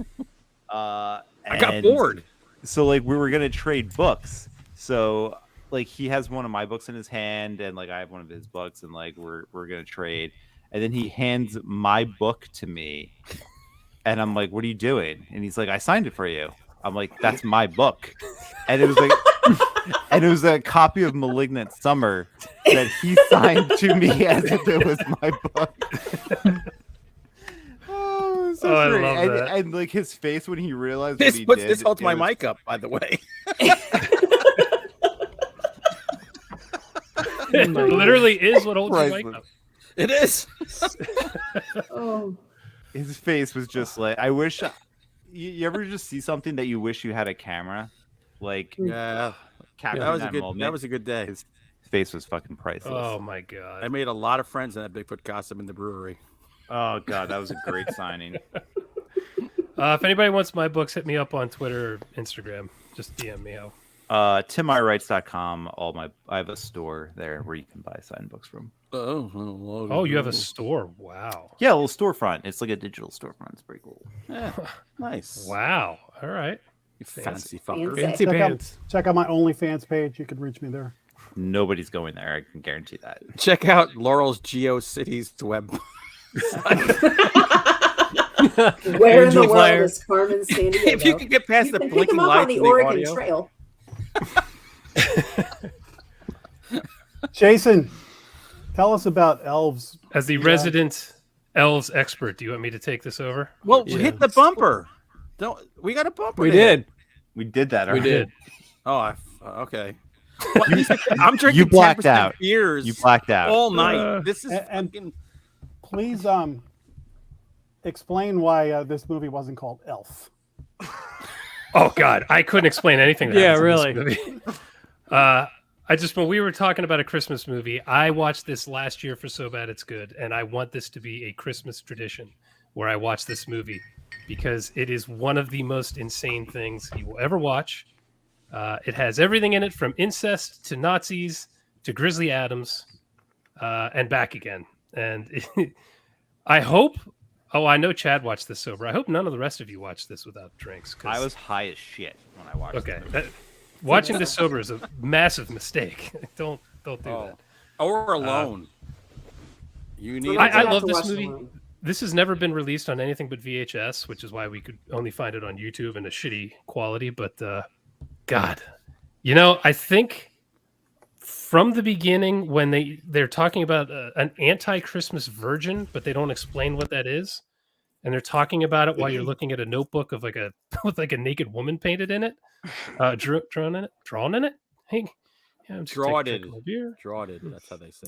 I got bored. So like we were gonna trade books. So like he has one of my books in his hand, and like I have one of his books, and like we're gonna trade. And then he hands my book to me, and I'm like, "What are you doing?" And he's like, "I signed it for you." I'm like, "That's my book," and it was like, and it was a copy of *Malignant Summer* that he signed to me as if it was my book. So I great. love that. And like his face when he realized This what he puts did. this holds it my was- mic up, by the way. It literally is what holds your mic Priceless. up. It is. Oh, His face was just like, I wish. You ever just see something that you wish you had a camera, like Yeah, capturing that was a good. moment? That was a good day. His face was fucking priceless. Oh my god. I made a lot of friends in that Bigfoot costume in the brewery. Oh god, that was a great signing. If anybody wants my books, hit me up on Twitter or Instagram. Just DM me out. TimIWrites.com. I have a store there where you can buy signed books from. Oh, you have a store. Wow. Yeah, a little storefront. It's like a digital storefront. It's pretty cool. Yeah, nice. Wow. All right. You fancy fucker. Fancy pants. Check out my OnlyFans page. You can reach me there. Nobody's going there. I can guarantee that. Check out Laurel's GeoCities web. where in the Angel world Flyer. is Carmen San Diego? If you can get past the You can pick blinking them up lights on the and the Oregon audio. Trail. Jason, tell us about Elves. As the resident Elves expert, do you want me to take this over? Well, Yeah. hit the bumper. Don't we got a bumper? We there. did. We did that. We already. did. Oh, okay. Well, I'm drinking You blacked 10% out. beers You blacked out. all night. This is And- fucking. Please explain why this movie wasn't called Elf. Oh God, I couldn't explain anything. That Yeah, happens in really. this movie. When we were talking about a Christmas movie, I watched this last year for So Bad It's Good, and I want this to be a Christmas tradition where I watch this movie because it is one of the most insane things you will ever watch. It has everything in it from incest to Nazis to Grizzly Adams and back again. And I hope. Oh, I know Chad watched this sober. I hope none of the rest of you watched this without drinks. 'cause- I was high as shit when I watched okay. it. Watching this sober is a massive mistake. Don't do that. Or alone. You need. I have love to this watch movie. alone. This has never been released on anything but VHS, which is why we could only find it on YouTube in a shitty quality. But God, I think from the beginning when they're talking about an anti-Christmas virgin, but they don't explain what that is, and they're talking about it while you're looking at a notebook of with a naked woman painted in it, drawn in it. Hey, yeah, I'm just taking a drink of my beer. Draw it. That's how they say.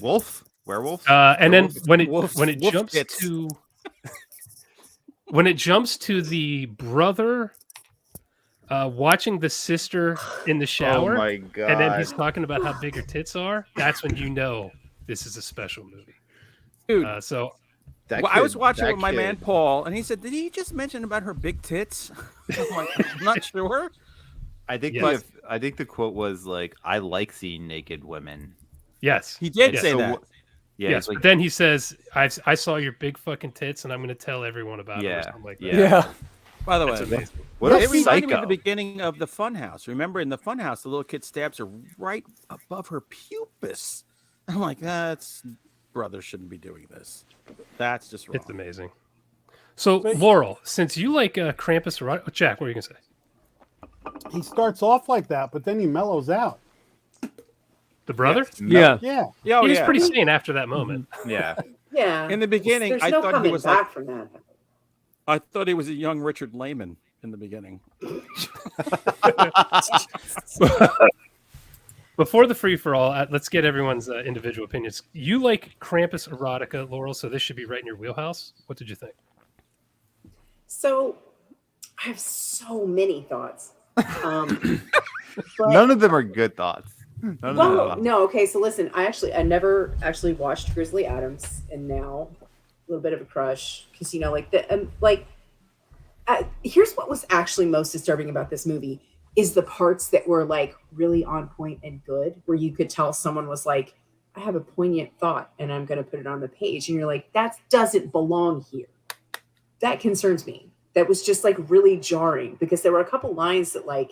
Werewolf. And then when it Wolf jumps tits. to when it jumps to the brother watching the sister in the shower, Oh my god! and then he's talking about how big her tits are, that's when you know this is a special movie. Dude. So Well, I was watching with my man Paul, and he said, "Did he just mention about her big tits?" I'm like, I'm not sure. I think Yes. I think the quote was like, "I like seeing naked women." yes, He did Yes. say So that. Yeah, yes. it's like, But then he says, I saw your big fucking tits, and I'm going to tell everyone about it." Or Yeah, something like that. yeah. Yeah. By the That's way, amazing. what a it reminded me psycho! of the beginning of the Funhouse. Remember, in the Funhouse, the little kid stabs her right above her pubis. I'm like, that's brothers shouldn't be doing this. That's just wrong. It's amazing. So, Laurel, since you like Krampus erotica, Jack, what are you gonna say? He starts off like that, but then he mellows out. The brother? Yeah. Yeah. Yeah, He was pretty sane after that moment. Yeah. Yeah. In the beginning, there's I no thought he coming was back like, from that. I thought he was a young Richard Lehman in the beginning. Before the free for all, let's get everyone's individual opinions. You like Krampus erotica, Laurel, so this should be right in your wheelhouse. What did you think? So I have so many thoughts. But, None of them are good thoughts. None of them are. no, okay. So listen, I never actually watched Grizzly Adams, and now a little bit of a crush because here's what was actually most disturbing about this movie is the parts that were like really on point and good, where you could tell someone was like, I have a poignant thought and I'm going to put it on the page. And you're like, that doesn't belong here. That concerns me. That was just like really jarring because there were a couple lines that like,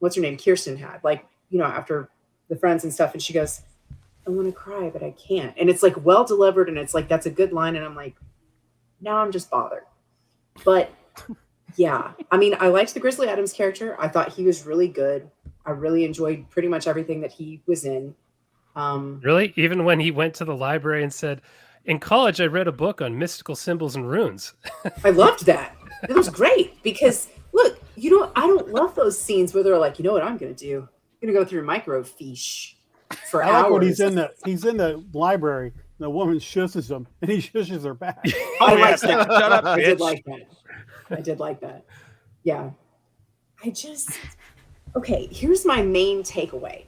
what's her name? Kirsten had, like, you know, after the friends and stuff. And she goes, I want to cry, but I can't. And it's like well delivered. And it's like, that's a good line. And I'm like, now I'm just bothered. But yeah, I mean, I liked the Grizzly Adams character. I thought he was really good. I really enjoyed pretty much everything that he was in. Really? Even when he went to the library and said, in college, I read a book on mystical symbols and runes. I loved that. It was great because look, I don't love those scenes where they're like, you know what I'm going to do? I'm going to go through microfiche for I hours. like when he's in the library. The woman shushes him, and he shushes her back. I liked that. Shut up, I did bitch. like that. I did like that. Yeah. Okay, here's my main takeaway.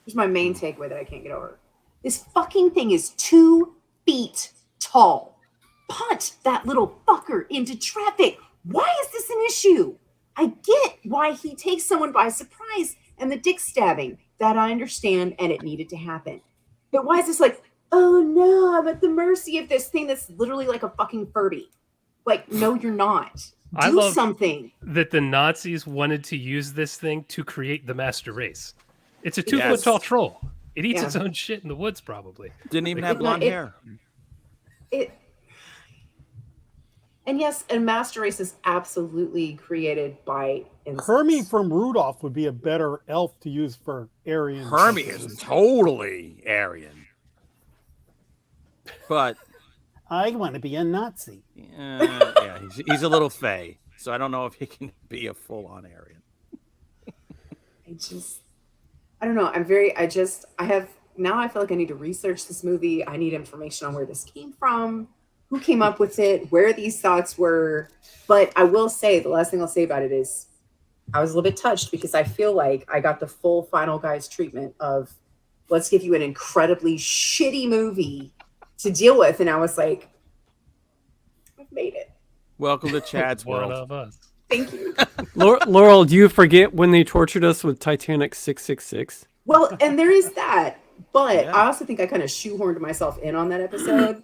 Here's my main takeaway that I can't get over. This fucking thing is 2 feet tall. Punt that little fucker into traffic. Why is this an issue? I get why he takes someone by surprise and the dick stabbing. That I understand, and it needed to happen. But why is this like, oh no, I'm at the mercy of this thing that's literally like a fucking Furby? Like, no, you're not. I Do love something. that the Nazis wanted to use this thing to create the master race. It's a 2 Yes. foot tall troll. It eats Yeah. its own shit in the woods, probably. Didn't even Like, have blonde hair. And yes, a master race is absolutely created by insects. Hermie from Rudolph would be a better elf to use for Aryan. Hermie purposes. is totally Aryan. But I want to be a Nazi. yeah, he's a little fey, so I don't know if he can be a full-on Aryan. I don't know. I feel like I need to research this movie. I need information on where this came from, who came up with it, where these thoughts were. But I will say, the last thing I'll say about it is I was a little bit touched because I feel like I got the full Final Guys treatment of let's give you an incredibly shitty movie to deal with. And I was like, I've made it. Welcome to Chad's One world. of us. Thank you. Laurel, do you forget when they tortured us with Titanic 666? Well, and there is that. But Yeah. I also think I kind of shoehorned myself in on that episode.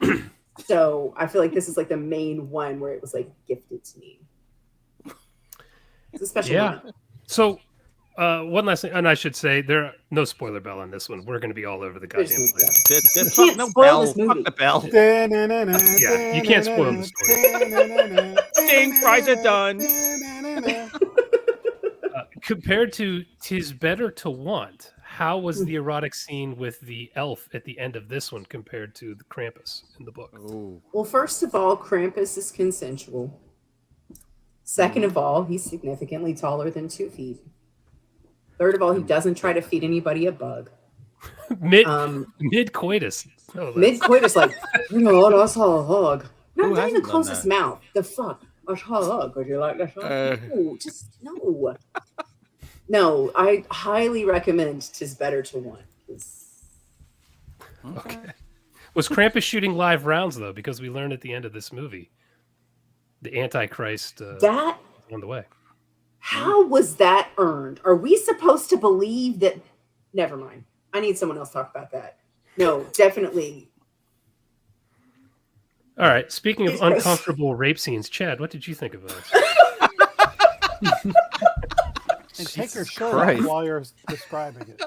So I feel like this is like the main one where it was like gifted to me. It's a special moment. So, one last thing, and I should say, there are no spoiler bell on this one. We're going to be all over the There's goddamn no place. You Fuck can't no spoil bell. this movie. Fuck the bell. Yeah, you can't spoil the story. Ding, fries are done. Compared to "'Tis Better to Want," how was the erotic scene with the elf at the end of this one compared to the Krampus in the book? Ooh. Well, first of all, Krampus is consensual. Second of all, he's significantly taller than 2 feet. Third of all, he doesn't try to feed anybody a bug. Mid coitus. Mid coitus, like, let's have a hug. Who Not even hasn't done close that? his mouth. The fuck? Let's have a hug. Would you like that? No, just no. No, I highly recommend "'Tis Better to Want." Okay. Was Krampus shooting live rounds though? Because we learned at the end of this movie, the Antichrist That on the way. how was that earned? Are we supposed to believe that? Never mind. I need someone else to talk about that. No, definitely. All right. Speaking of uncomfortable rape scenes, Chad, what did you think of those? And take your Jesus shirt Christ. off while you're describing it.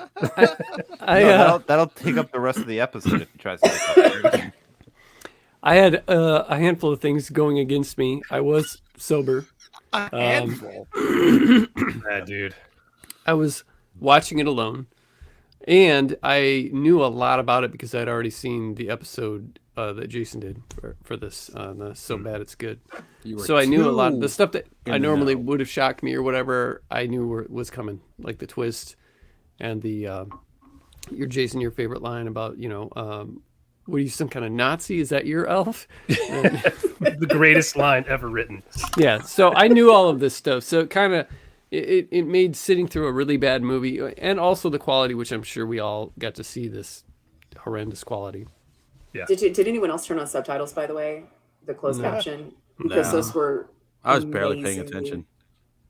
That'll take up the rest of the episode if he tries to take up. I had a handful of things going against me. I was sober. A handful. Yeah, dude. I was watching it alone, and I knew a lot about it because I'd already seen the episode that Jason did for this. The So Bad It's Good. So I knew a lot of the stuff that I normally would have shocked me or whatever. I knew was coming, like the twist and the your Jason, your favorite line about what are you, some kind of Nazi? Is that your elf? The greatest line ever written. Yeah, so I knew all of this stuff. So it made sitting through a really bad movie, and also the quality, which I'm sure we all got to see this horrendous quality. Yeah. Did anyone else turn on subtitles, by the way? The closed caption? Because those were I was barely paying amazingly attention.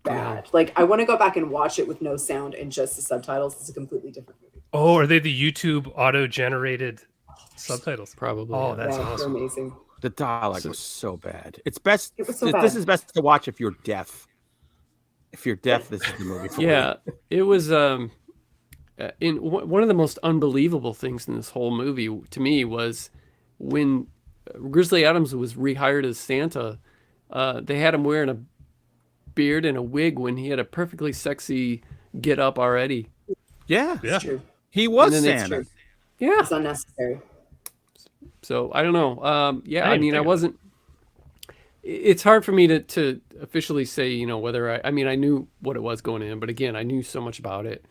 Bad. Like, I want to go back and watch it with no sound and just the subtitles. It's a completely different movie. Oh, are they the YouTube auto-generated subtitles? Probably. Oh, that's They're awesome. amazing. The dialogue was so bad. It's best. It was so This bad. is best to watch if you're deaf. If you're deaf, this is the movie for Yeah, it was one of the most unbelievable things in this whole movie to me was when Grizzly Adams was rehired as Santa. They had him wearing a beard and a wig when he had a perfectly sexy get up already. Yeah, It's true. he was And then It's Santa. true. Yeah. It's unnecessary. So I don't know. Yeah, I didn't mean, I think of wasn't. It's hard for me to officially say, whether I mean, I knew what it was going in, but again, I knew so much about it.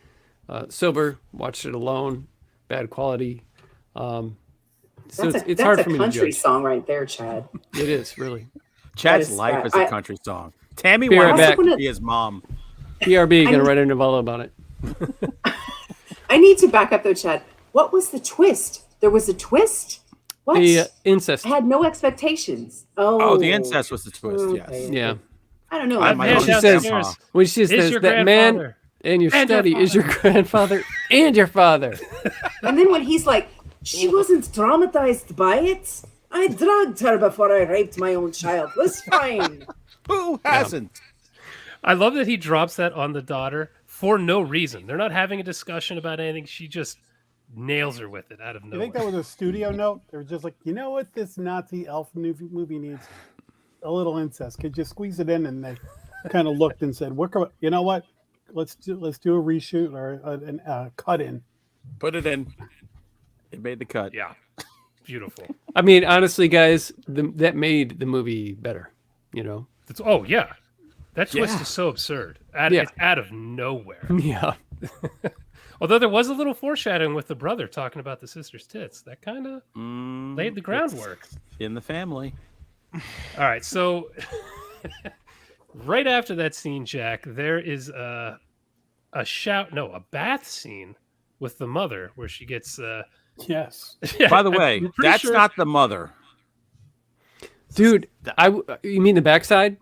Sober, watched it alone, bad quality. So it's hard for me to That's a country judge. song right there, Chad. It is really. Chad's That is life bad. is a country song. Tammy Be right wanted back. to be his mom. PRB gonna write a novella about it. I need to back up though, Chad. What was the twist? There was a twist? What? The incest. I had no expectations. Oh, the incest was the twist. Okay. Yes. Yeah. I don't know. I I might Yeah, own she his says- grandpa. When she says your that man grandfather. and your And your study is your grandfather and your father. And then when he's like, she wasn't traumatized by it. I drugged her before I raped my own child. It was fine. Who hasn't? I love that he drops that on the daughter for no reason. They're not having a discussion about anything. She just nails her with it out of You nowhere. think that was a studio note? They were just like, you know what, this Nazi elf movie needs a little incest. Could you squeeze it in? And they kind of looked and said, you know what? Let's do a reshoot or a cut in. Put it in. It made the cut. Yeah. Beautiful. I mean, honestly, guys, that made the movie better. Oh, yeah. That twist Yeah. is so absurd. Yeah. It's out of nowhere. Yeah. Although there was a little foreshadowing with the brother talking about the sister's tits. That kind of laid the groundwork. In the family. All right. So right after that scene, Jack, there is a bath scene with the mother where she gets... Yes. By the way, I'm pretty that's sure- not the mother. Dude, you mean the backside?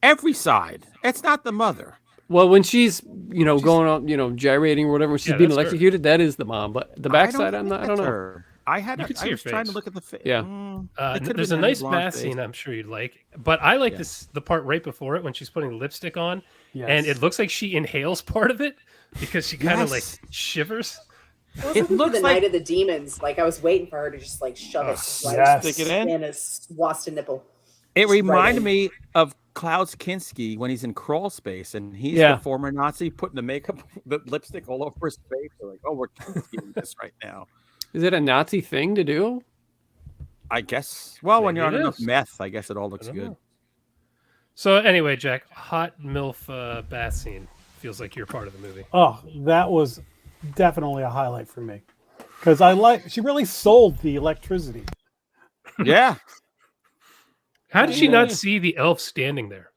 Every side. It's not the mother. Well, when she's going on, gyrating or whatever, when she's Yeah, being that's her. electrocuted, that is the mom. But the backside, I don't know. Her. I could see I her was trying to face. look at the face. Yeah. There's a nice bath scene I'm sure you'd like, but I like the part right before it when she's putting lipstick on, Yes. and it looks like she inhales part of it because she kind of like Yes. shivers. I was It looking for looks the like- Night of the Demons. Like, I was waiting for her to just like shove it right yes. Stick it in. in a swasta nipple. It reminded in. me of Klaus Kinski when he's in Crawl Space and he's Yeah. the former Nazi putting the makeup, the lipstick all over his face. They're like, oh, we're Kinski this right now. Is it a Nazi thing to do? I guess. Well, when Maybe you're on it enough is. meth, I guess it all I looks don't good. know. So anyway, Jack, hot MILF bath scene feels like you're part of the movie. Oh, that was definitely a highlight for me. Because she really sold the electricity. Yeah. How did she not see the elf standing there?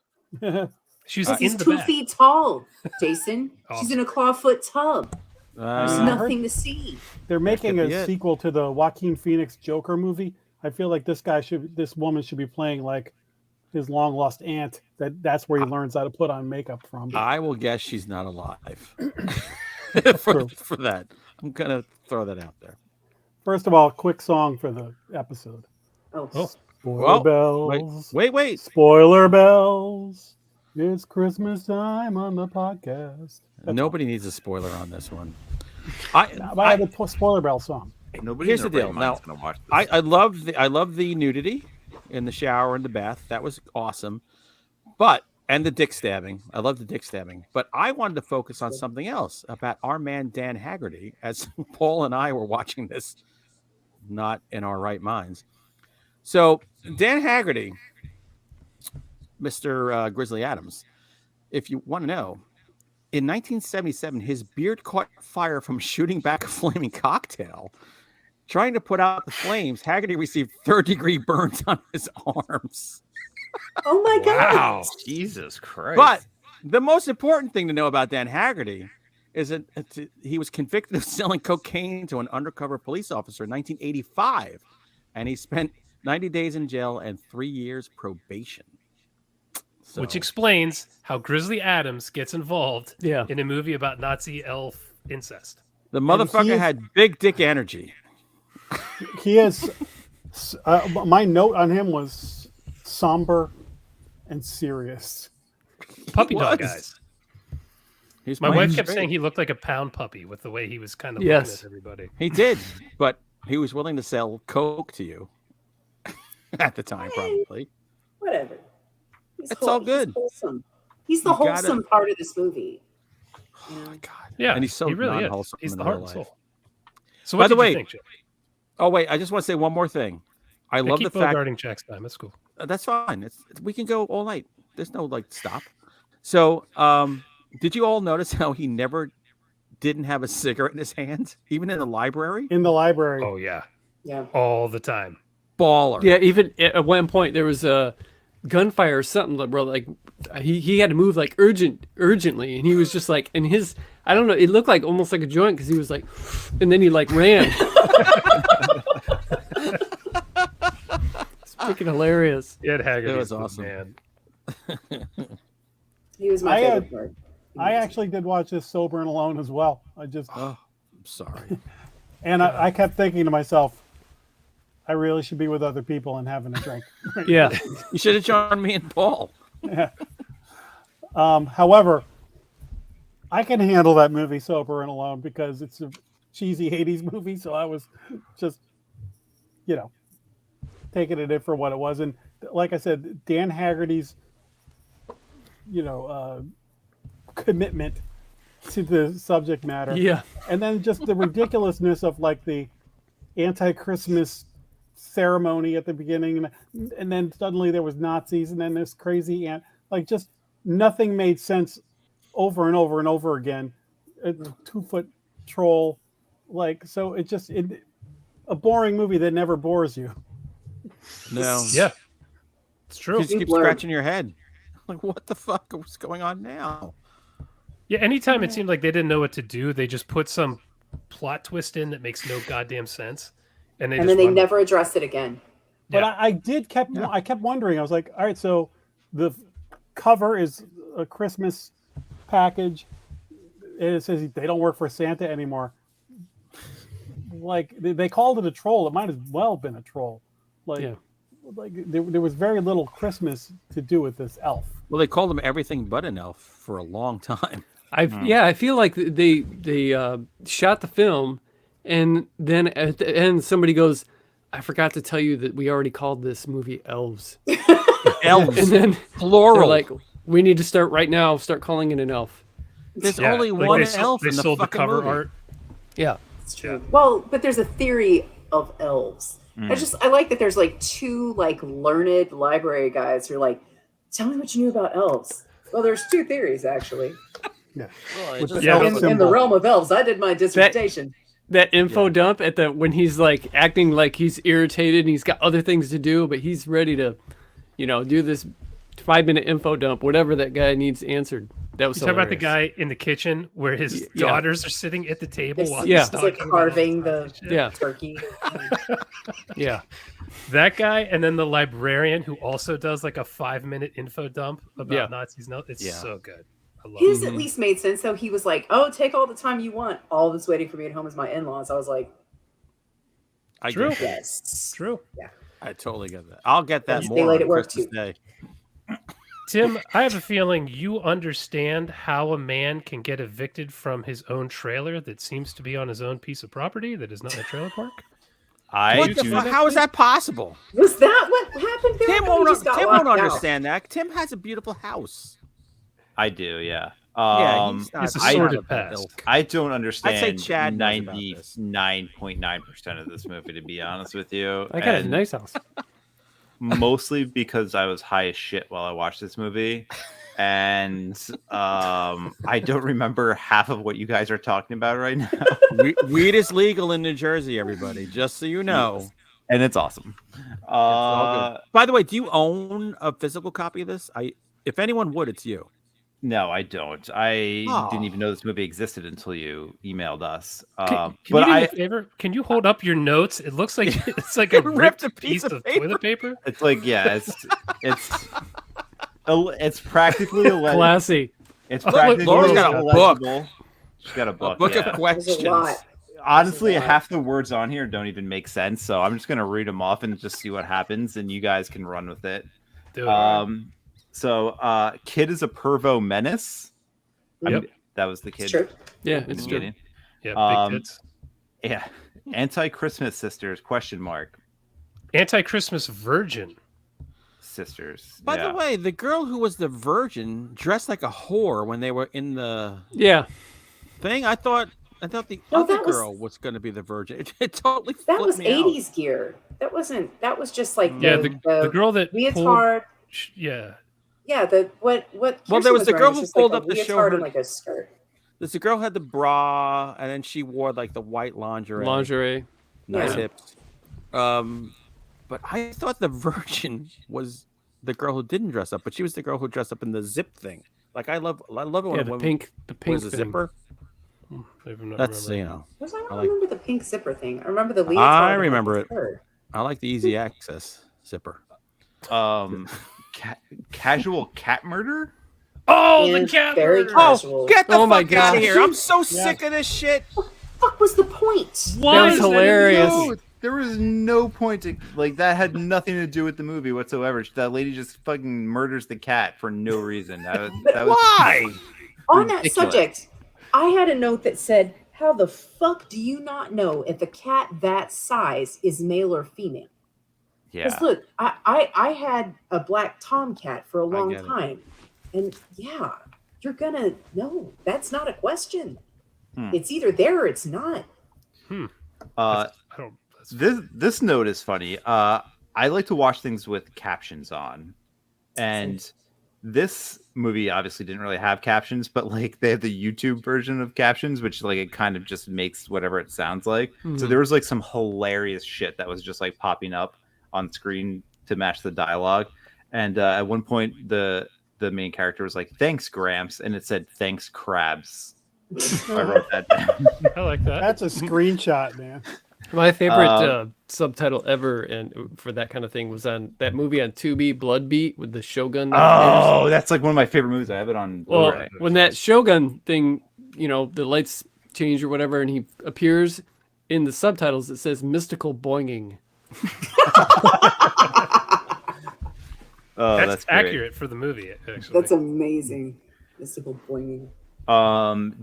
She's Because in he's the 2 bath. feet tall, Jason. Oh. She's in a clawfoot tub. There's I heard- nothing to see. They're making could be a it. sequel to the Joaquin Phoenix Joker movie. I feel like this woman should be playing like his long lost aunt. That's where he learns how to put on makeup from. I will guess she's not alive True. for that. I'm going to throw that out there. First of all, quick song for the episode. Oh, Oh. Spoiler Well, bells. Wait. Spoiler bells. It's Christmas time on the podcast. Nobody needs a spoiler on this one. I have a spoiler bell song. Nobody Here's in the their deal. right Now, mind's gonna watch this. I love the nudity in the shower and the bath. That was awesome. And the dick stabbing. I love the dick stabbing. But I wanted to focus on something else about our man Dan Haggerty, as Paul and I were watching this, not in our right minds. So Dan Haggerty, Mr. Grizzly Adams, if you want to know, in 1977, his beard caught fire from shooting back a flaming cocktail. Trying to put out the flames, Haggerty received third-degree burns on his arms. Oh my god! Wow, Jesus Christ! But the most important thing to know about Dan Haggerty is that he was convicted of selling cocaine to an undercover police officer in 1985, and he spent 90 days in jail and 3 years probation. So, Which explains how Grizzly Adams gets involved Yeah. in a movie about Nazi elf incest. the motherfucker had big dick energy. He is. My note on him was somber and serious. Puppy dog was. guys. He's My playing wife kept straight. saying he looked like a pound puppy with the way he was kind of Yes. looking at everybody. He did, but he was willing to sell coke to you at the time, probably. Whatever. He's It's all good. He's wholesome. He's the You gotta- wholesome part of this movie. Oh my god! Yeah, and he's so he really is. non-wholesome He's in the real heart and life. soul. So By what the did way, you think, Jim? Oh wait, I just want to say one more thing. I love the keep fact guarding checks time. That's cool. that's fine. We can go all night. There's no stop. So, did you all notice how he never didn't have a cigarette in his hand, even in the library? In the library. Oh yeah, Yeah. all the time. Baller. Yeah, even at one point there was a gunfire or something, bro. Like he had to move like urgently, and he was just like, and his I don't know, it looked like almost like a joint because he was like, and then he like ran. It's freaking hilarious. Ed Haggerty It was the awesome. man. He was my I, favorite part. I actually did watch this sober and alone as well. I just Oh, I'm sorry. and I kept thinking to myself, I really should be with other people and having a drink. Yeah, You should have joined me and Paul. However, I can handle that movie sober and alone because it's a cheesy 80s movie. So I was just, taking it in for what it was. And like I said, Dan Haggerty's, commitment to the subject matter. yeah. And then just the ridiculousness of like the anti-Christmas ceremony at the beginning. And then suddenly there was Nazis and then this crazy just nothing made sense over and over and over again. A 2-foot troll. So it just a boring movie that never bores you. No. Yeah, it's true. You just keep Blurred. scratching your head. Like, what the fuck? What's going on now? Yeah, anytime it seemed like they didn't know what to do, they just put some plot twist in that makes no goddamn sense, and And then they never addressed it again. But Yeah. I kept wondering. I was like, all right, so the cover is a Christmas package, and it says they don't work for Santa anymore. Like they called it a troll. It might as well have been a troll. Yeah. There was very little Christmas to do with this elf. Well, they called him everything but an elf for a long time. I feel like they shot the film, and then at the end somebody goes, "I forgot to tell you that we already called this movie Elves." Elves, And then plural. they're like, "We need to start right now. Start calling it an elf." There's Yeah, only like one they sold- elf They in the sold the fucking cover movie. art. Yeah. It's true. Well, but there's a theory of elves. I like that there's like two learned library guys who are like, tell me what you knew about elves. Well, there's two theories actually. Yeah. With the Yeah, elf In the symbol. realm of elves, I did my dissertation. That info dump at the when he's like acting like he's irritated and he's got other things to do, but he's ready to, do this 5-minute info dump, whatever that guy needs answered. That was You talk about the hilarious. guy in the kitchen where his Yeah. daughters are sitting at the table while Yeah. he's He's like talking carving about the Yeah. turkey. Yeah. that guy, and then the librarian who also does like a 5-minute info dump about Yeah. Nazis. No, it's Yeah. so good. I love His it. at least made sense. So he was like, "Oh, take all the time you want. All that's waiting for me at home is my in-laws." I was like, I True. get that. "Yes." True. I totally get that. I'll get that Stay more late on at work, Christmas too. Day. Tim, I have a feeling you understand how a man can get evicted from his own trailer that seems to be on his own piece of property that is not in a trailer park. What the fuck? How is that possible? Was that what happened? Tim He won't just got Tim won't locked out. understand that. Tim has a beautiful house. I do, yeah. Yeah, he's not- It's a I- sordid of that past. ilk. I don't understand Chad knows about this. 99.9% of this movie, to be honest with you. I got a And nice house. mostly because I was high as shit while I watched this movie. And I don't remember half of what you guys are talking about right now. Weed is legal in New Jersey, everybody, just so you know. And it's awesome. All good. By the way, do you own a physical copy of this? If anyone would, it's you. No, I don't. I Aw. didn't even know this movie existed until you emailed us. Can But you do me I, a favor? Can you hold up your notes? It looks like it's like a ripped piece of toilet paper. it's like, yeah, it's practically illegible. Classy. It's Look, practically Laurel's got a book. illegible. She's got a book. Book yeah. of There's questions. a lot. Honestly, There's a lot. half the words on here don't even make sense. So I'm just gonna read them off and just see what happens, and you guys can run with it. Do it. So kid is a pervo menace. Yep. That was the kid. It's true. Yeah, it's true. Getting. Yeah, big tits. Yeah. Anti-Christmas sisters? Question mark. Anti-Christmas virgin. Sisters. By yeah. the way, the girl who was the virgin dressed like a whore when they were in the Yeah. thing. I thought the No, other that was- girl was going to be the virgin. It totally That flipped was me out. 80s gear. That wasn't. That was just like Yeah, the girl that leotard. Yeah. Yeah, what? Well, Kirsten there was the wearing girl was who just like pulled a up to show leotard her- and like a skirt. This the girl had the bra, and then she wore like the white lingerie. Lingerie. Nice Yeah. hips. But I thought the virgin was the girl who didn't dress up, but she was the girl who dressed up in the zip thing. Like I love it when Yeah, a the woman pink wears a thing. zipper. Maybe I'm not That's remembering. I don't I like- remember the pink zipper thing. I remember the leotard. I and remember the it. skirt. I like the easy access zipper. Casual cat murder. Oh, the And cat very murder! casual. Get the Oh my fuck out gosh. of here! I'm so sick of this shit. Fuck was the point? That was What? hilarious. No, there was no point to like that. Had nothing to do with the movie whatsoever. That lady just fucking murders the cat for no reason. That was Why? On that ridiculous. subject, I had a note that said, "How the fuck do you not know if a cat that size is male or female?" Yeah. Because look, I had a black tomcat for a long get it. time, and yeah, you're gonna know. That's not a question. Hmm. It's either there or it's not. Uh, I don't. That's this note is funny. I like to watch things with captions on, and this movie obviously didn't really have captions, but like they have the YouTube version of captions, which like it kind of just makes whatever it sounds like. So Mhm. there was like some hilarious shit that was just like popping up on screen to match the dialogue. And at one point, the main character was like, "Thanks, Gramps," and it said, "Thanks, Crabs." I wrote that down. I like that. That's a screenshot, man. My favorite Um, subtitle ever, and for that kind of thing, was on that movie on Tubi, Blood Beat, with the Shogun. Oh, that's like one of my favorite movies. I have it on Well, Blu-ray. when that Shogun thing, the lights change or whatever, and he appears in the subtitles, it says mystical boinging. Oh, That's great. accurate for the movie, actually. That's amazing. Mystical boinging.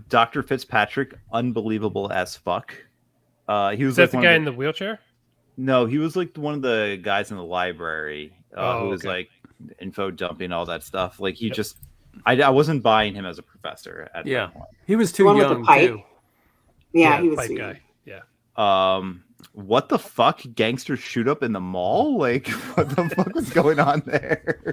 Dr. Fitzpatrick, unbelievable as fuck. He was Is that like the one guy of in the wheelchair? No, he was like one of the guys in the library who was okay. like info dumping all that stuff. Like he just, I wasn't buying him as a professor at Yeah, that point. he was The too one with the young pipe? too. Yeah, he was pipe sweet. guy. Yeah. What the fuck? Gangsters shoot up in the mall? Like what the fuck was going on there?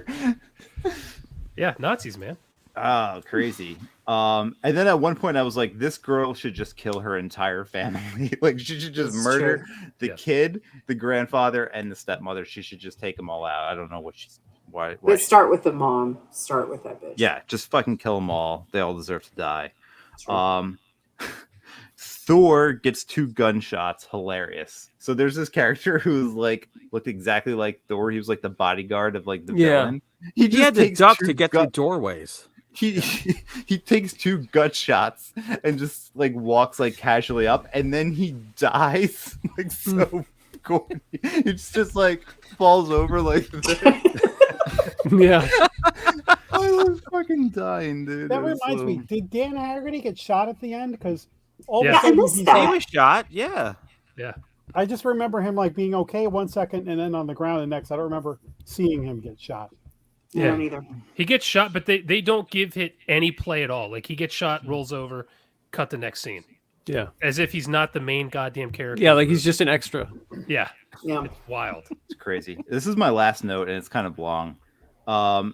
Yeah, Nazis, man. Oh, crazy. And then at one point I was like, this girl should just kill her entire family. Like she should just It's murder true. the Yes. kid, the grandfather, and the stepmother. She should just take them all out. I don't know what she's why Let's start with the mom. Start with that bitch. yeah, just fucking kill them all. They all deserve to die. True. Thor gets 2 gunshots. Hilarious. So there's this character who's like looked exactly like Thor. He was like the bodyguard of like the Yeah. villain. He just had to takes duck 2 to get gun- through doorways. he takes 2 gut shots and just like walks like casually up, and then he dies like so corny. It's just like falls over like this. Yeah, dying, dude. That It was reminds so- me. Did Dan Haggerty get shot at the end? Because all Yeah. of a I sudden missed he's that. He like, was shot. Yeah. Yeah. I just remember him like being okay 1 second and then on the ground the next. I don't remember seeing him get shot. I don't either. He gets shot, but they don't give it any play at all. Like he gets shot, rolls over, cut the next scene. Yeah. As if he's not the main goddamn character. Yeah, like he's just an extra. Yeah. Yeah. It's wild. It's crazy. This is my last note, and it's kind of long.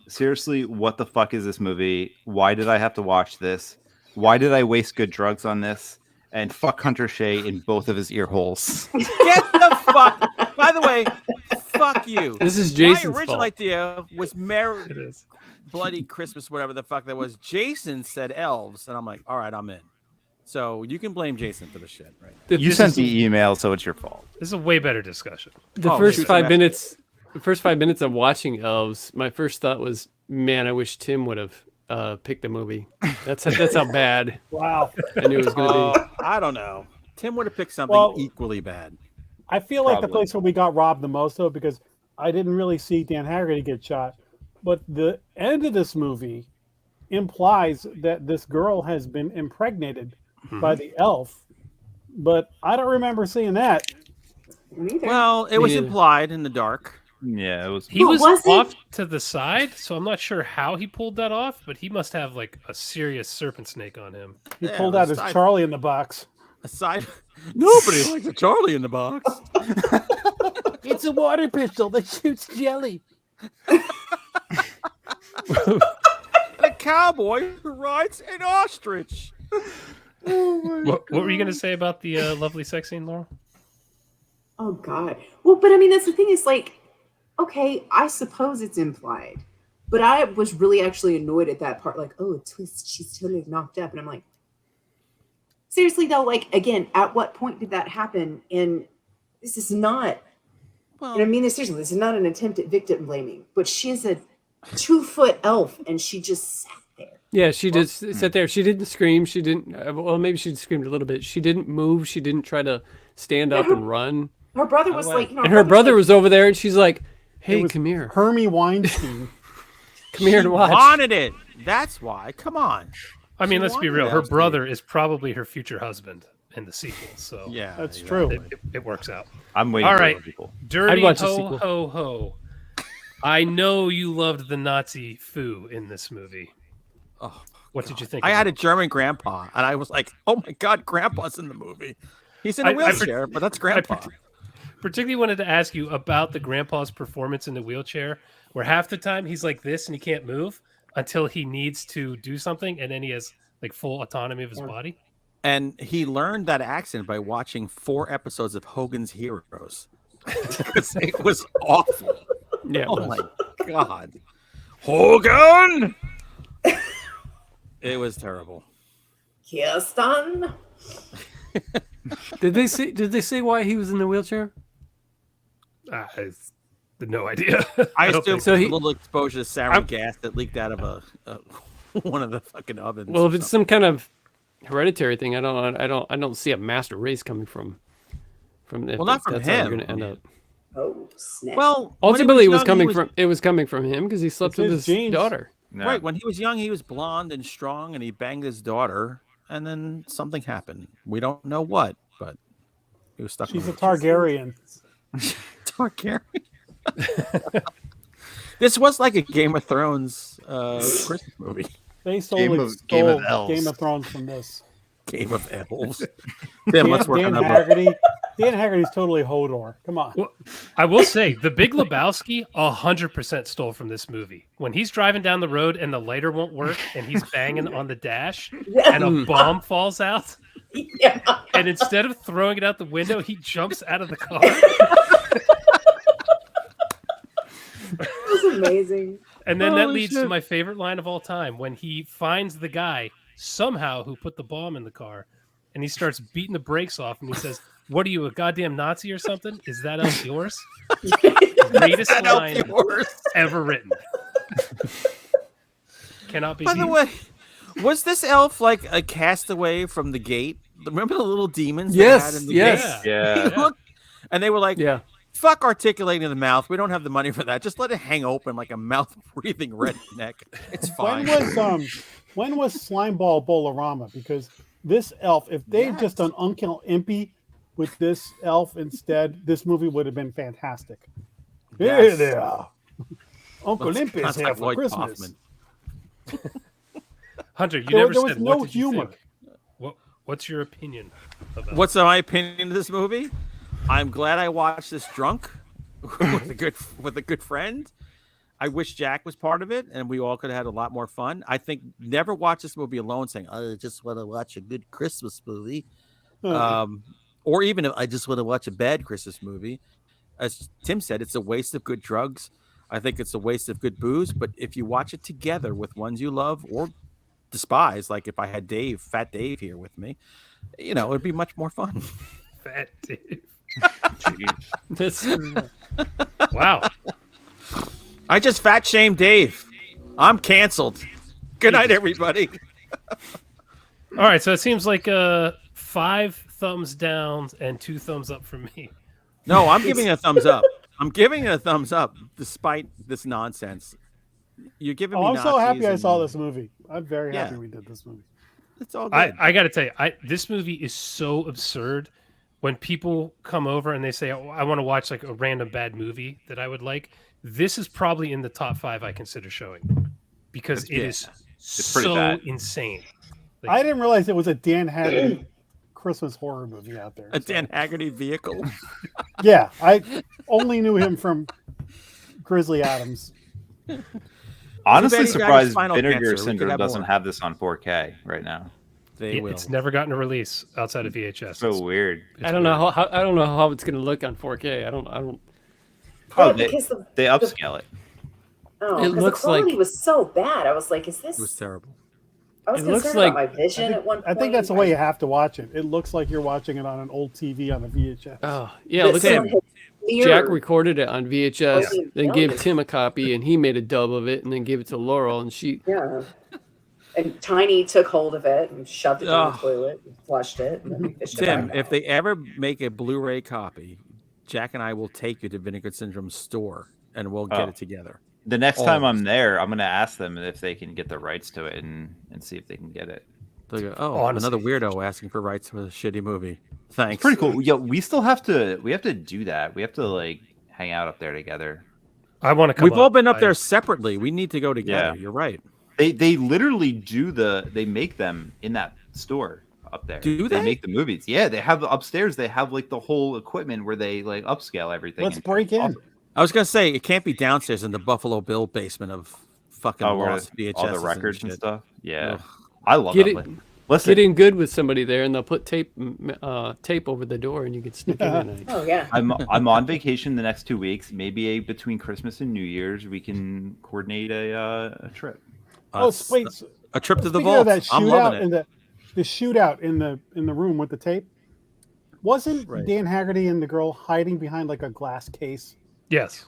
Seriously, what the fuck is this movie? Why did I have to watch this? Why did I waste good drugs on this? And fuck Hunter Shea in both of his ear holes. Get the fuck. By the way, fuck you. This is Jason's My original fault. idea was Merry It is. Bloody Christmas, whatever the fuck that was. Jason said Elves, and I'm like, all right, I'm in. So you can blame Jason for the shit, right? You sent the email, so it's your fault. This is a way better discussion. The Oh, first shoot, 5 I'm minutes, the first 5 minutes of watching Elves, my first thought was, man, I wish Tim would have picked the movie. That's how bad Wow. I knew it was going to be. I don't know. Tim would have picked something Well- equally bad. I feel like the Probably. place where we got robbed the most, though, because I didn't really see Dan Haggerty get shot. But the end of this movie implies that this girl has been impregnated by the elf. But I don't remember seeing that. Neither. Well, it was neither. implied in the dark. Yeah, it was. He Well, was was he? off to the side, so I'm not sure how he pulled that off, but he must have like a serious serpent snake on him. He Yeah, pulled it out was his side- Charlie in the box. Aside, nobody likes a Charlie in the box. It's a water pistol that shoots jelly. And a cowboy who rides an ostrich. What were you going to say about the lovely sex scene, Laurel? Oh God. Well, but I mean, that's the thing is like, okay, I suppose it's implied, but I was really actually annoyed at that part. Like, oh, twist, she's totally knocked up, and I'm like, seriously though, like again, at what point did that happen? And this is not. Well, And I mean this seriously. This is not an attempt at victim blaming, but she is a 2-foot elf, and she just sat there. Yeah, she just sat there. She didn't scream. She didn't. Well, maybe she screamed a little bit. She didn't move. She didn't try to stand up and run. Her brother was like, And her brother was over there, and she's like, "Hey, was come here. Hermie Weinstein. Come here and watch." wanted it. That's why. Come on. I mean, She let's be wanted real. Her Elves to brother is probably her future husband in the sequel, so Yeah, That's exactly. true. it works out. I'm waiting All for right. other people. Dirty watch the ho sequel. ho ho. I know you loved the Nazi foo in this movie. Oh, What did you think? I of had a it? German grandpa, and I was like, "Oh my god, Grandpa's in the movie. He's in a I- wheelchair, but that's Grandpa." Particularly wanted to ask you about the grandpa's performance in the wheelchair, where half the time he's like this and he can't move until he needs to do something, and then he has like full autonomy of his body. And he learned that accent by watching 4 episodes of Hogan's Heroes. Because it was awful. Yeah. Oh my god, Hogan! It was terrible. Kirsten. Did they say why he was in the wheelchair? I have no idea. I don't assume think so. a He- little exposure to sarin gas that leaked out of a one of the fucking ovens. Well, or if it's something. some kind of hereditary thing, I don't see a master race coming from. If Well, not from that's how you're him. gonna end up. Oh snap. Well, Ultimately, when it he was young, coming from him because he slept It's with his his genes. daughter. No. Right, when he was young, he was blonde and strong, and he banged his daughter, and then something happened. We don't know what, but he was stuck. She's a in Targaryen. Targaryen. This was like a Game of Thrones Christmas movie. They Game solely of stole Elves. Game of Thrones from this. Game of Elves. Then let's work on Dan that. Haggerty. Dan Haggerty's totally Hodor. Come on. Well, I will say the Big Lebowski 100% stole from this movie. When he's driving down the road and the lighter won't work and he's banging on the dash and a bomb falls out, Yeah. and instead of throwing it out the window, he jumps out of the car. That was amazing. And then that Holy leads to shit. my favorite line of all time when he finds the guy somehow who put the bomb in the car and he starts beating the brakes off and he says, "What are you, a goddamn Nazi or something? Is that elf yours?" Greatest That elf line yours. ever written. Cannot be By the beat. way, was this elf like a castaway from the gate? Remember the little demons? they Yes, had in the yes. gate? Yeah. He looked, and they were like, Yeah. Fuck articulating the mouth. We don't have the money for that. Just let it hang open like a mouth-breathing redneck. It's fine. When was Slimeball Bolorama? Because this elf, if they'd just done Uncle Impy with this elf instead, this movie would have been fantastic. Yes. Hey there, Uncle Impy is here like for Lloyd Christmas. Kaufman. Hunter, you There never was said no what did you humor. think? What's your opinion about What's my opinion of this movie? I'm glad I watched this drunk with a good friend. I wish Jack was part of it, and we all could have had a lot more fun. I think never watch this movie alone, saying I just want to watch a good Christmas movie, or even if I just want to watch a bad Christmas movie. As Tim said, it's a waste of good drugs. I think it's a waste of good booze. But if you watch it together with ones you love or despise, like if I had Fat Dave here with me, it'd be much more fun. Fat Dave? That's Wow. I just fat shamed Dave. I'm canceled. Good night, everybody. All right, so it seems like 5 thumbs down and 2 thumbs up from me. No, I'm giving it a thumbs up. I'm giving it a thumbs up despite this nonsense. You're giving me I'm so happy I Nazis saw and- this movie. I'm very happy we did this movie. It's all good. I got to tell you, this movie is so absurd. When people come over and they say, oh, I want to watch like a random bad movie that I would like, this is probably in the top 5 I consider showing because it is pretty so bad. insane. I didn't realize it was a Dan Haggerty Christmas horror movie out there. A Dan Haggerty vehicle. Yeah, I only knew him from Grizzly Adams. Honestly, Too bad he got his surprised spinal Vinegar cancer. We could Syndrome have doesn't more. have this on 4K right now. They will. It's never gotten a release outside of VHS. So weird. I don't know how it's going to look on 4K. I don't. Oh, because they upscale it. Oh, It because the looks quality like- was so bad. I was like, is this? It was terrible. I was it looks concerned about like- my vision at one point. I think that's the way you have to watch it. It looks like you're watching it on an old TV on a VHS. Oh yeah, look at him. Jack recorded it on VHS, then gave Tim a copy, and he made a dub of it, and then gave it to Laurel, and she. Yeah. And Tiny took hold of it and shoved it down the Oh. toilet, and flushed it. And then fished it Tim, back if out. they ever make a Blu-ray copy, Jack and I will take you to Vinegar Syndrome's store and we'll get Oh. it together. The next All time of I'm there, I'm gonna ask them if they can get the rights to it and see if they can get it. They'll go, oh, Honestly. another weirdo asking for rights to a shitty movie. Thanks. It's pretty cool. Yeah, we still have to. We have to do that. We have to like hang out up there together. I want to come We've all up. been up I- there separately. We need to go together. Yeah. You're right. They literally do they make them in that store up there. Do they? make the movies? Yeah, they have upstairs. They have like the whole equipment where they like upscale everything. Let's and- break in. I was gonna say it can't be downstairs in the Buffalo Bill basement of fucking Oh, where lost VHS all the records and shit. stuff. Yeah, Ugh. I love Get that. it- Listen, Get in good with somebody there, and they'll put tape over the door, and you can sneak in. And Oh yeah. I'm on vacation the next 2 weeks. Maybe between Christmas and New Year's, we can coordinate a trip. Wait, a trip to the speaking vault. of that I'm shootout loving it. in the shootout in the room with the tape. Wasn't Right. Dan Haggerty and the girl hiding behind like a glass case? Yes.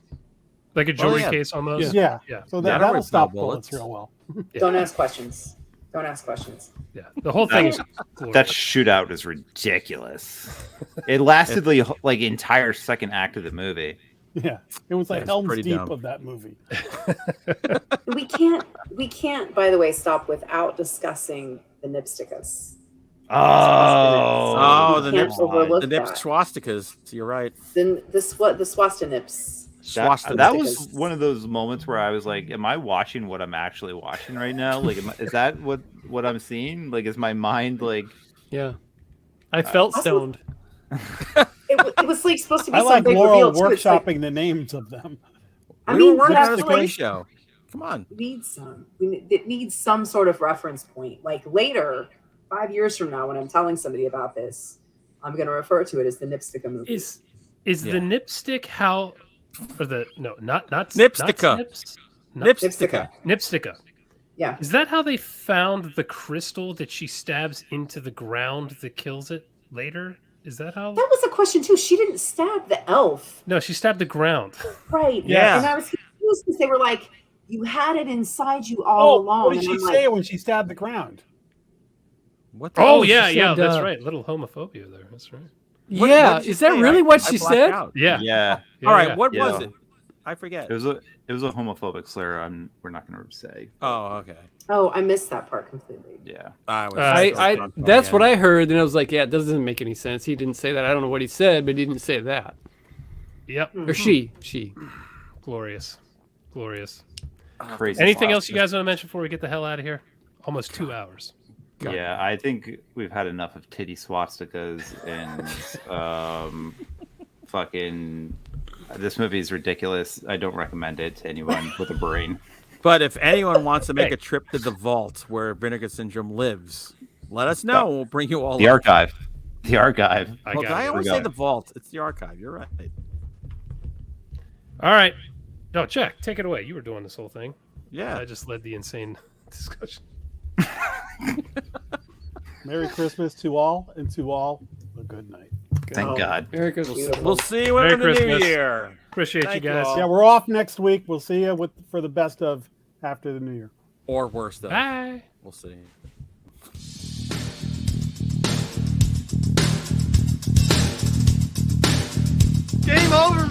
Like a jewelry yeah. case almost. Yeah. Yeah. So Yeah, that'll no stop bullets. bullets real well. Don't ask questions. Don't ask questions. Yeah. The whole thing is That shootout is ridiculous. It lasted like entire second act of the movie. Yeah. It was like That's Helm's pretty Deep dumb. of that movie. We can't, by the way, stop without discussing the nipsticas. Oh, the can't nips, overlook the nips that. swastikas. You're right. Then the swasta nips. That was one of those moments where I was like, "Am I watching what I'm actually watching right now? Like, is that what I'm seeing? Like, is my mind like?" yeah, I felt Also- stoned. It was like supposed to be I some like big Laurel reveal too. It's like, workshopping the names of them. I We were mean, working on a that's great like, show. Come on. needs some. It needs some sort of reference point. Like later, 5 years from now, when I'm telling somebody about this, I'm going to refer to it as the Nipstica movie. is Yeah. the nipstick how or the no not Nipstica. Nipstica. Nipstica. Yeah. Is that how they found the crystal that she stabs into the ground that kills it later? Is that how? That was a question too. She didn't stab the elf, No, she stabbed the ground. right? Yeah. And I was confused because they were like, "You had it inside you all along." what did and she I'm say like, when she stabbed the ground? What the Oh she yeah, said, that's right. Little homophobia there. That's right. Yeah, did she is that say? really what I she blacked said? out. Yeah. Yeah. All right, yeah. what Yeah. was it? I forget. It was a homophobic slur. We're not going to say. Oh, okay. Oh, I missed that part completely. Yeah. I was. I drunk on that's the what end. I heard, and I was like, yeah, it doesn't make any sense. He didn't say that. I don't know what he said, but he didn't say that. Yep. Or she. Glorious. Crazy. Anything stuff. else you guys want to mention before we get the hell out of here? Almost 2 hours. Yeah, I think we've had enough of titty swastikas and fucking. This movie is ridiculous. I don't recommend it to anyone with a brain. But if anyone wants to make a trip to the vault where Vinegar Syndrome lives, let us know. We'll bring you all. The up. archive. The archive. I always say the vault. It's the archive. You're right. All right. No, Jack, take it away. You were doing this whole thing. Yeah. I just led the insane discussion. Merry Christmas to all, and to all a good night. Thank God. Merry Christmas. We'll see you in Merry the new Christmas. year. Appreciate Thank you you guys. all. Yeah, we're off next week. We'll see you for the best of after the new year. Or worse, though. Bye. We'll see. Game over,